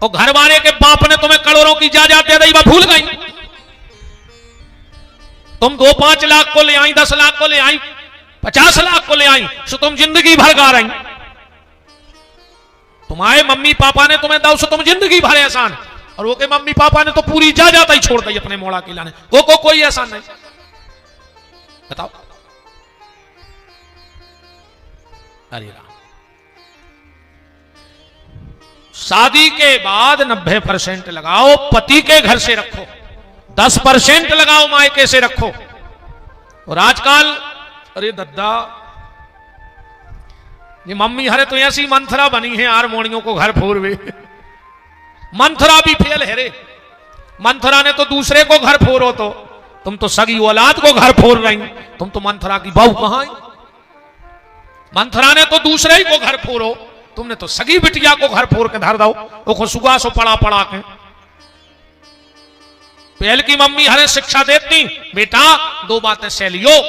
और घर वाले के बाप ने तुम्हें करोड़ों की जायदाद दे दी, वह भूल गई। तुम 2-5 लाख को ले आई, 10 लाख को ले आई, 50 लाख को ले आई, सो तुम जिंदगी भर गा रही। तुम्हारे मम्मी पापा ने तुम्हें दाओ सो तुम जिंदगी भर एहसान, और वो के मम्मी पापा ने तो पूरी जायदाद ही छोड़ दी अपने मोड़ा किला ने, वो को कोई एहसान नहीं। बताओ, अरे राम, शादी के बाद 90% लगाओ पति के घर से रखो, 10% लगाओ मायके से रखो। और आजकल अरे दद्दा ये मम्मी हरे तो ऐसी मंथरा बनी है हारमोनियों को घर फोरवे, मंथरा भी फेल है रे, मंथरा ने तो दूसरे को घर फोरो, तो तुम तो सगी औलाद को घर फोर रही, तुम तो मंथरा की बहू कहां आई। मंथरा ने तो दूसरे ही को घर फोरो, तुमने तो सगी बिटिया को घर फोर के धर दो, वो सुगा सो पड़ा पड़ा के। पहल की मम्मी हरे शिक्षा देती, बेटा 2 बातें सहलियो,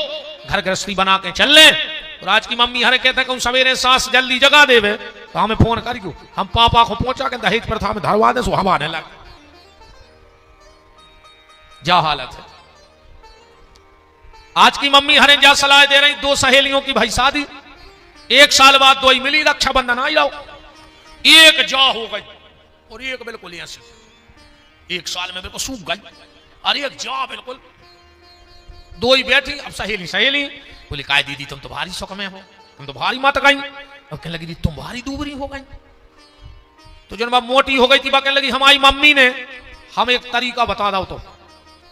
घर गृहस्थी बना के चल ले। और आज की मम्मी हरे कहते हैं सवेरे सास जल्दी जगा देवे तो हमें फोन करियो, हम पापा को पहुंचा के दहेज प्रथा में धरवा दे, सो हम आने लगे। जा हालत है आज की मम्मी हरे, जा सलाह दे रही 2 सहेलियों की भाई शादी, 1 साल बाद 2 ही मिली, रक्षाबंधन आई जाओ, एक जा हो गई और एक बिल्कुल ऐसी 1 साल में बिल्कुल सूख गई, और एक जा बिल्कुल 2 ही बैठी। अब सहेली सहेली बोली काय दीदी तुम तो भारी शौक में हो, तुम तो भारी मत गई। अब कहने लगी तुम भारी दूबरी हो गई, तो जब मोटी हो गई थी कहने लगी हमारी मम्मी ने हम एक तरीका बता दो, तो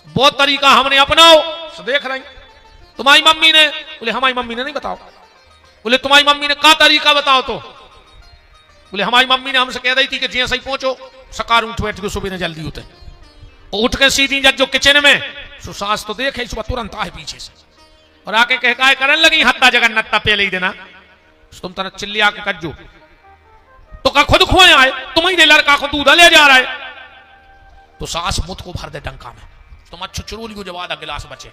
बहुत तरीका हमने अपनाओ, तो देख रही तुम्हारी मम्मी ने, बोले हमारी मम्मी ने नहीं बताओ, बोले तुम्हारी मम्मी ने का तरीका बताओ, तो बोले हमारी मम्मी ने हमसे कह रही थी कि जैसे ही पहुंचो सकार उठ बैठ के सुबह ने जल्दी उठे, उठ के सीधी जब जो किचन में सुसास तो देखे सुबह तुरंत आए पीछे से और आके कह करने लगी हत्ता जगन्नता पे ले देना, तुम तरह चिल्ली आके कज्जो तो का खुद खोए आए, तुम्हारे लड़का को दूध ले जा रहा है, तो सास मुत को भर दे डंका में, तुम अच्छो चुरूली को जब आधा गिलास बचे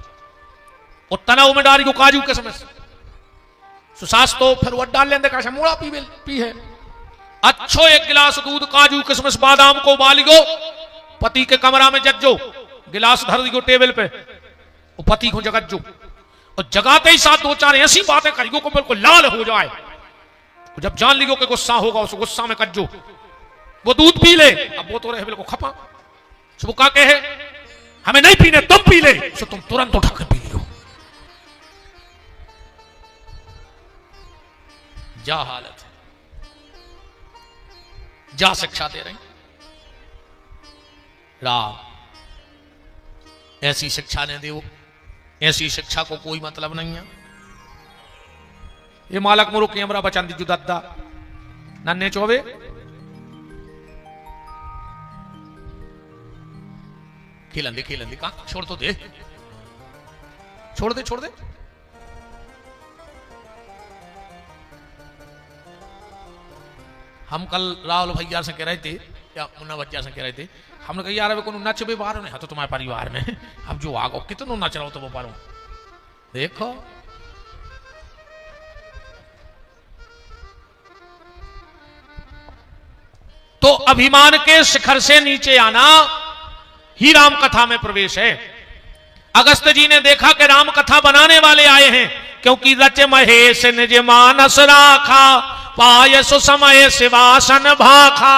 और तनाव में डाली को काजू के समय सुसास तो फिर वो डाल लेंदे का मोड़ा पी है, अच्छो 1 गिलास दूध काजू किशमिश बादाम को उबालियो, पति के कमरा में जज्जो, गिलास धर दियो टेबल पे, वो पति को जगज्जो, और जगाते ही साथ 2-4 ऐसी बातें करियो को बिल्कुल लाल हो जाए, जब जान लियो कि गुस्सा होगा उस गुस्सा में कज्जो, वो दूध पी ले, अब वो तो रहे बिल्कुल खपा, वो का कहे हमें नहीं पीने तुम पी ले, तो तुम तुरंत उठा के पी लियो। जा हालत है, जा शिक्षा दे रही राम, ऐसी शिक्षा ने दे, ऐसी शिक्षा को कोई मतलब नहीं है। ये मालक मुरुक हमरा बचन दी दद्दा नन्हे चौबे खेलंदी का छोड़ तो दे, छोड़ दे हम कल राहुल भैया से कह रहे थे या मुन्ना भैया से कह रहे थे, हमने कहा यार को नच भी बाहर नहीं, हाँ तो तुम्हारे परिवार में अब जो आगो कितनों नच रहा हो तो वो पारो देखो। तो अभिमान के शिखर से नीचे आना ही राम कथा में प्रवेश है। अगस्त जी ने देखा कि राम कथा बनाने वाले आए हैं, क्योंकि रच महेश निज मानस राखा, पाय सुसमय शिवासन भाखा।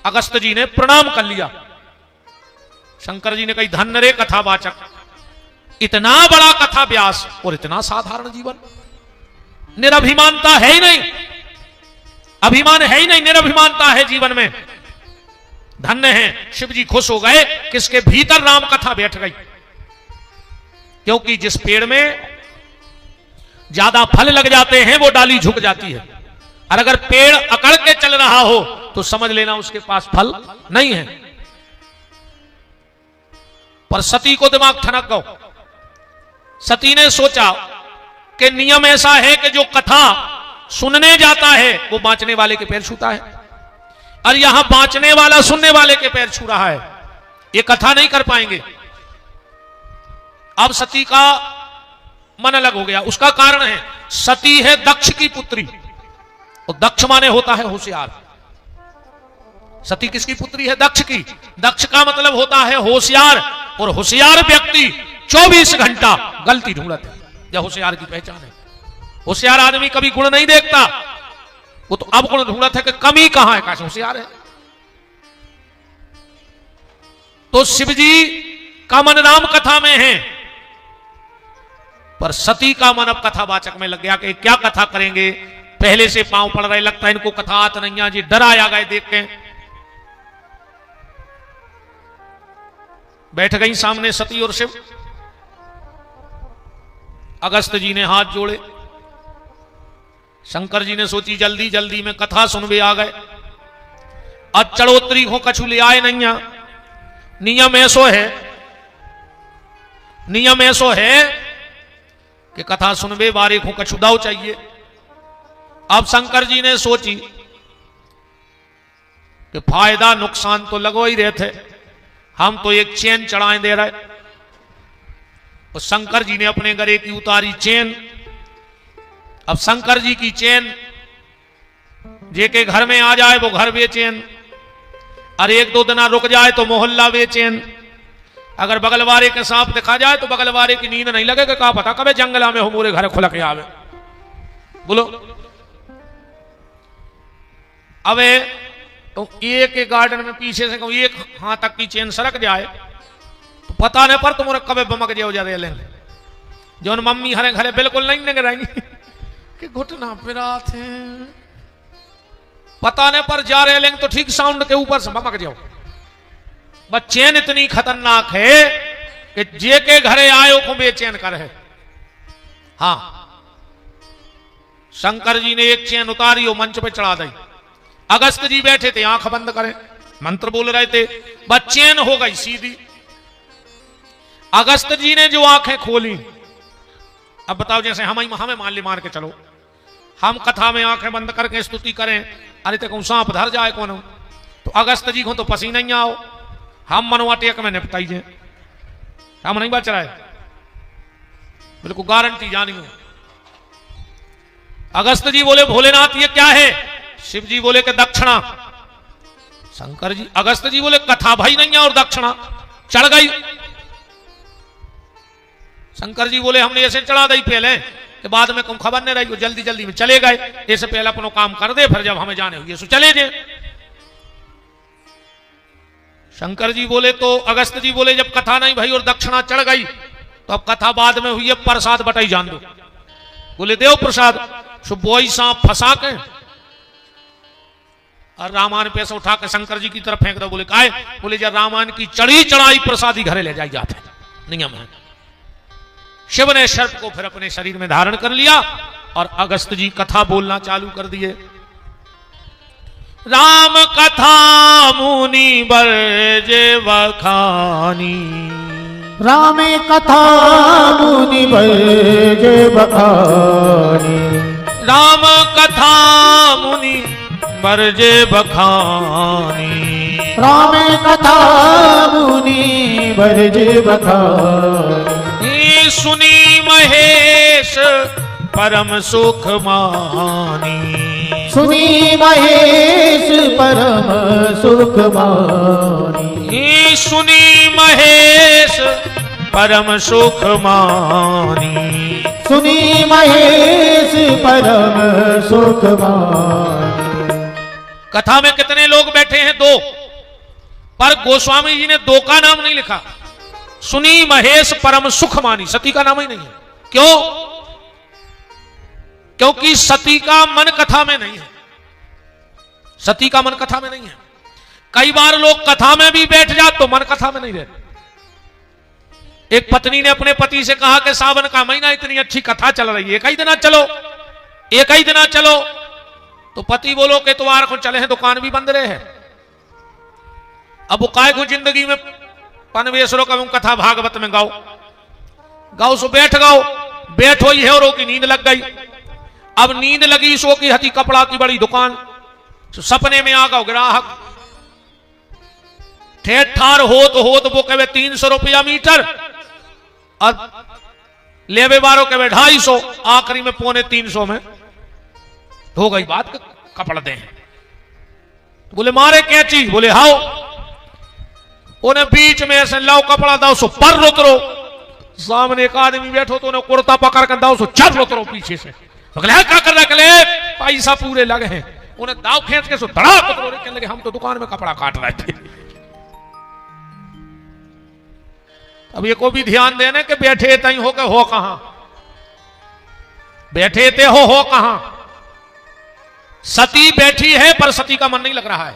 अगस्त जी ने प्रणाम कर लिया। शंकर जी ने कही धन्य रे कथावाचक, इतना बड़ा कथा व्यास और इतना साधारण जीवन, निरभिमानता है ही नहीं, अभिमान है ही नहीं, निरभिमानता है जीवन में। धन्य है। शिव जी खुश हो गए कि इसके भीतर राम कथा बैठ गई, क्योंकि जिस पेड़ में ज्यादा फल लग जाते हैं वो डाली झुक जाती है, और अगर पेड़ अकड़ के चल रहा हो तो समझ लेना उसके पास फल नहीं है। पर सती को दिमाग ठनक गया। सती ने सोचा कि नियम ऐसा है कि जो कथा सुनने जाता है वो बांचने वाले के पैर छूता है, और यहां बांचने वाला सुनने वाले के पैर छू रहा है, ये कथा नहीं कर पाएंगे। अब सती का मन अलग हो गया। उसका कारण है, सती है दक्ष की पुत्री, और दक्ष माने होता है होशियार। सती किसकी पुत्री है? दक्ष की। दक्ष का मतलब होता है होशियार, और होशियार व्यक्ति 24 घंटा गलती ढूंढता है, यह होशियार की पहचान है। होशियार आदमी कभी गुण नहीं देखता, वो तो अब गुण ढूंढता है कि कमी कहां है, कैसे होशियार है। तो शिव जी का मन राम कथा में है, पर सती का मन अब कथावाचक में लग गया कि क्या कथा करेंगे। पहले से पांव पड़ रहे, लगता है इनको कथा आत नहीं आ जी, डराया गए देख के। बैठ गई सामने सती और शिव। अगस्त जी ने हाथ जोड़े। शंकर जी ने सोची जल्दी जल्दी में कथा सुनवे आ गए, आज चढ़ोतरी को कछु ले आए नहीं। नियम ऐसो है, नियम ऐसो है कि कथा सुनवे बारे को कछु दाव चाहिए। अब शंकर जी ने सोची कि फायदा नुकसान तो लगो ही रहे थे, हम तो एक चेन चढ़ाए दे रहे। तो शंकर जी ने अपने गले की उतारी चेन। अब शंकर जी की चेन जेके घर में आ जाए वो घर बेचैन, और एक दो दिन रुक जाए तो मोहल्ला बेचैन। अगर बगल वाले के सांप दिखा जाए तो बगल वाले की नींद नहीं लगेगा, क्या पता कभी जंगला में हो मोरे घर खुल के आवे। बोलो अब तो एक गार्डन में पीछे से एक हाथ तक की चेन सरक जाए तो पता नहीं पर तुम्हारे कभी बमक जाओ जा रहे जो मम्मी हरे घरे बिल्कुल नहीं निगराएंगी कि घुटना पिरा थे, पता नहीं पर जा रहे लेंगे तो ठीक साउंड के ऊपर से बमक जाओ। बस चेन इतनी खतरनाक है कि जे के घरे आयो को बेचैन कर है। हाँ, शंकर जी ने एक चेन उतारी और मंच पे चढ़ा दी। अगस्त जी बैठे थे, आंख बंद करें, मंत्र बोल रहे थे, बस चेन हो गई सीधी। अगस्त जी ने जो आंखें खोली, अब बताओ जैसे हमें मान के चलो, हम कथा में आंखें बंद करके स्तुति करें, अरे तक सांप धर जाए कौन, तो अगस्त जी को तो पसीना नहीं आओ, हम मनवा टेक में निपटाइए, हम नहीं बच रहे, बिल्कुल गारंटी जानी हो। अगस्त जी बोले भोलेनाथ ये क्या है? शिव जी बोले कि दक्षिणा। शंकर जी, अगस्त जी बोले कथा भाई नहीं है और दक्षिणा चढ़ गई। शंकर जी बोले हमने ऐसे चढ़ा दी पहले कि बाद में तुम खबर नहीं रही, जल्दी जल्दी में चले गए, ऐसे पहले अपनो काम कर दे, फिर जब हमें जाने हुए सो चले जाए। शंकर जी बोले तो अगस्त जी बोले जब कथा नहीं भाई और दक्षिणा चढ़ गई तो अब कथा बाद में हुई है, प्रसाद बटाई जान दो। बोले देव प्रसाद। सुबोई सांप फंसा के और रामायण पैसा उठा के शंकर जी की तरफ फेंक दो। बोले काहे? बोले जब रामायण की चढ़ी चढ़ाई प्रसादी घरे ले जाई जाते, नियम है। शिव ने सर्प को फिर अपने शरीर में धारण कर लिया और अगस्त जी कथा बोलना चालू कर दिए। राम कथा मुनि बरजे बखानी, राम कथा मुनि बरजे बखानी, राम कथा मुनि बरजे बखानी। राम कथा मुनि बरजे बखानी। सुनी महेश परम सुख मानी। सुनी महेश परम सुख मानी। सुनी महेश परम सुख मानी। सुनी महेश परम सुख मानी। कथा में कितने लोग बैठे हैं? 2, पर गोस्वामी जी ने 2 का नाम नहीं लिखा। सुनी महेश परम सुख मानी, सती का नाम ही नहीं है। क्यों? क्योंकि सती का मन कथा में नहीं है। सती का मन कथा में नहीं है। कई बार लोग कथा में भी बैठ जाते तो मन कथा में नहीं रहते। एक पत्नी ने अपने पति से कहा कि सावन का महीना, इतनी अच्छी कथा चल रही है, एक ही दिन चलो, एक ही दिन चलो। तो पति बोलो कि तुम्हारे को चले हैं, दुकान भी बंद रहे है। अब वो काय को जिंदगी में पनवेशरो का कथा भागवत में गाओ गाओ, सो बैठ गाओ, बैठो ही है और की नींद लग गई। अब नींद लगी, सो की हती कपड़ा की बड़ी दुकान, सपने में आ गओ ग्राहक, ठेठ ठार हो तो वो कहे 300 रुपया मीटर और लेवे बारो कहे 250, आखिरी में 250 में हो गई बात। कपड़ा दे, बोले मारे क्या चीज? बोले हाओ। उन्हें बीच में ऐसे लाओ कपड़ा दाओ, सो पर उतरो। सामने एक आदमी बैठो तो उन्हें कुर्ता पकड़ कर दाओ, सो चल उतरो पीछे से। क्या कर रहे? पैसा पूरे लगे हैं। उन्हें दाव खींच के सो धड़ाक उतरो। कहने लगे हम तो दुकान में कपड़ा काट रहे थे। अब ये को भी ध्यान देने कि बैठे तई हो के हो कहां, बैठे थे हो कहां। सती बैठी है पर सती का मन नहीं लग रहा है।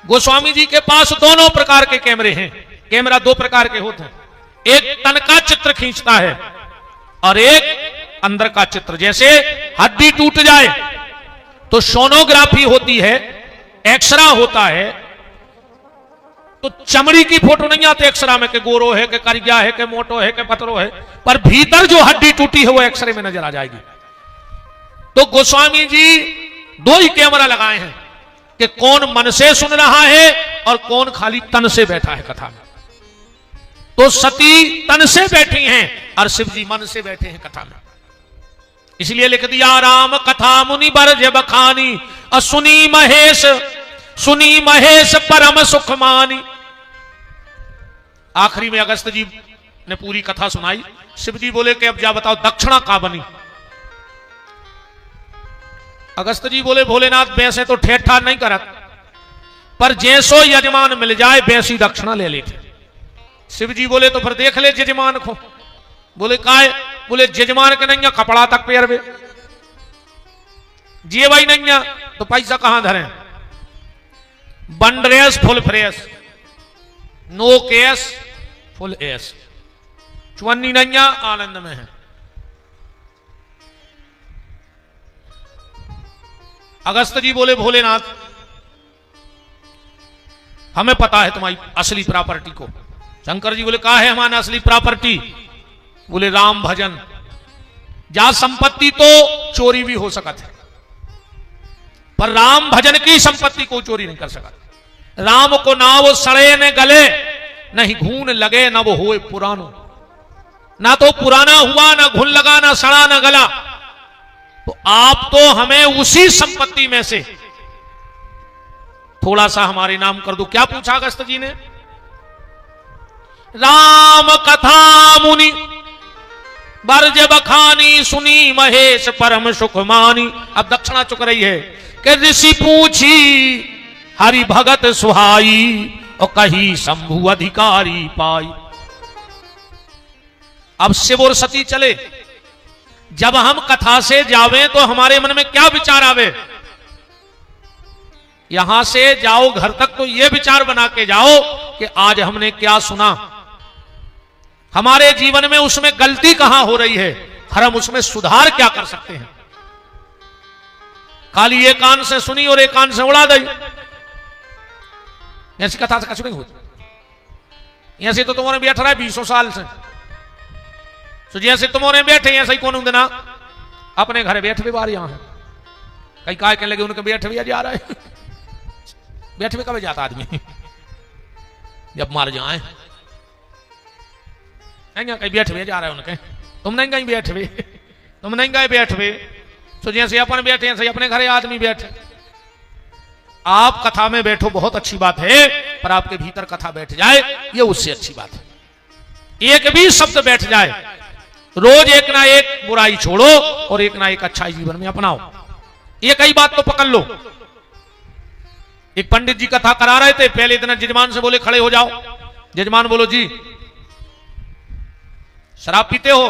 गोस्वामी जी के पास दोनों प्रकार के कैमरे हैं। कैमरा 2 प्रकार के होते हैं, एक तन का चित्र खींचता है और एक अंदर का चित्र। जैसे हड्डी टूट जाए तो सोनोग्राफी होती है, एक्सरा होता है, तो चमड़ी की फोटो नहीं आती एक्सरा में कि गोरो है कि करिया है कि मोटो है कि पतरो है, पर भीतर जो हड्डी टूटी है वो एक्सरे में नजर आ जाएगी। तो गोस्वामी जी 2 ही कैमरा लगाए हैं कि कौन मन से सुन रहा है और कौन खाली तन से बैठा है कथा में। तो सती तन से बैठी हैं और शिव जी मन से बैठे हैं कथा में। इसलिए लिख दिया राम कथा मुनि बरज बखानी, और सुनी महेश परम सुख मानी। आखिरी में अगस्त जी ने पूरी कथा सुनाई। शिव जी बोले कि अब जा बताओ दक्षिणा का बनी। अगस्त जी बोले भोलेनाथ वैसे तो ठेठ ठार नहीं करत, पर जैसो यजमान मिल जाए वैसी दक्षिणा ले लेते। शिव जी बोले तो फिर देख ले यजमान को। बोले काय? बोले यजमान के नहीं कपड़ा तक पेरवे, जे भाई नहीं तो पैसा कहां धरे। बंड्रेस फुल फ्रेस, नो केस फुल एस, चुन्नी नहीं आनंद में है। अगस्त जी बोले भोलेनाथ हमें पता है तुम्हारी असली प्रॉपर्टी को। शंकर जी बोले कहा है हमारा असली प्रॉपर्टी? बोले राम भजन। जा संपत्ति तो चोरी भी हो सकता है, पर राम भजन की संपत्ति को चोरी नहीं कर सकता। राम को ना वो सड़े न गले, नहीं घून लगे ना वो होए पुरानो। ना तो पुराना हुआ, ना घुन लगा, ना सड़ा, ना गला। तो आप तो हमें उसी संपत्ति में से थोड़ा सा हमारे नाम कर दो। क्या पूछा अगस्त जी ने? राम कथा मुनि बरज बखानी, सुनी महेश परम सुख मानी। अब दक्षिणा चुक रही है कि ऋषि पूछी हरि भगत सुहाई, और कही शंभु अधिकारी पाई। अब शिव और सती चले। जब हम कथा से जावे तो हमारे मन में क्या विचार आवे? यहां से जाओ घर तक तो ये विचार बना के जाओ कि आज हमने क्या सुना, हमारे जीवन में उसमें गलती कहां हो रही है, हम उसमें सुधार क्या कर सकते हैं। खाली एक कान से सुनी और एक कान से उड़ा दी, ऐसी कथा से कुछ नहीं होती। ऐसे तो तुम्हारे बैठ रहा है 20 साल से, तो जैसे तुम्हारे बैठे ऐसे ही कौन देना अपने घर बैठ भी बार यहाँ है कहीं काय कहने लगे उनके बैठ भी जा रहा है बैठ भी कभी जाता आदमी जब मर जाए कहीं बैठ भी जा रहा है उनके तुम नहीं कहीं बैठ भी तुम नहीं गए बैठ भी तो जैसे अपन बैठे ऐसे अपने घरे आदमी बैठे आप कथा में बैठो बहुत अच्छी बात है पर आपके भीतर कथा बैठ जाए ये उससे अच्छी बात है एक भी शब्द बैठ जाए रोज एक ना एक बुराई छोड़ो और एक ना एक अच्छाई जीवन में अपनाओ एक ही बात तो पकड़ लो एक पंडित जी कथा करा रहे थे पहले दिन जजमान से बोले खड़े हो जाओ जजमान बोलो जी शराब पीते हो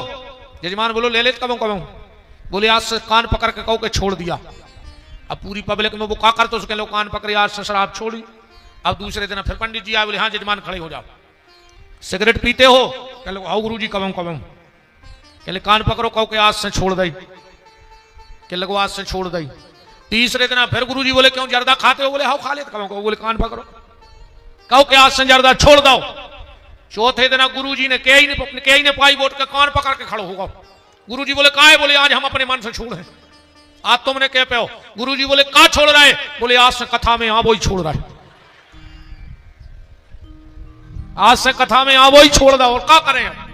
जजमान बोलो ले ले कबों कबों बोले आज से कान पकड़ के कहो के छोड़ दिया अब पूरी पब्लिक में वो का करते उसके लोग कान पकड़े आज से शराब छोड़ी अब दूसरे दिन फिर पंडित जी आए बोले हाँ जजमान खड़े हो जाओ सिगरेट पीते हो कह लो आओ गुरु जी कबों कबों कहले कान पकड़ो कहो के आज से छोड़ दई के लगो आज से छोड़ दई तीसरे दिन फिर गुरु जी बोले क्यों जर्दा खाते हो बोले हाँ खा लेते कबों बोले कान पकड़ो कहो के आज से जर्दा छोड़ दो चौथे दिन गुरु जी ने कई ने पाई वोट के कान पकड़ के खड़ो होगा गुरु जी बोले काहे बोले आज हम अपने मन से छोड़ है आज तुमने कह पे हो गुरु जी बोले कहा छोड़ रहा है बोले आज से कथा में हाँ वही छोड़ रहा है आज से कथा में हाँ वही छोड़ दो और क्या करें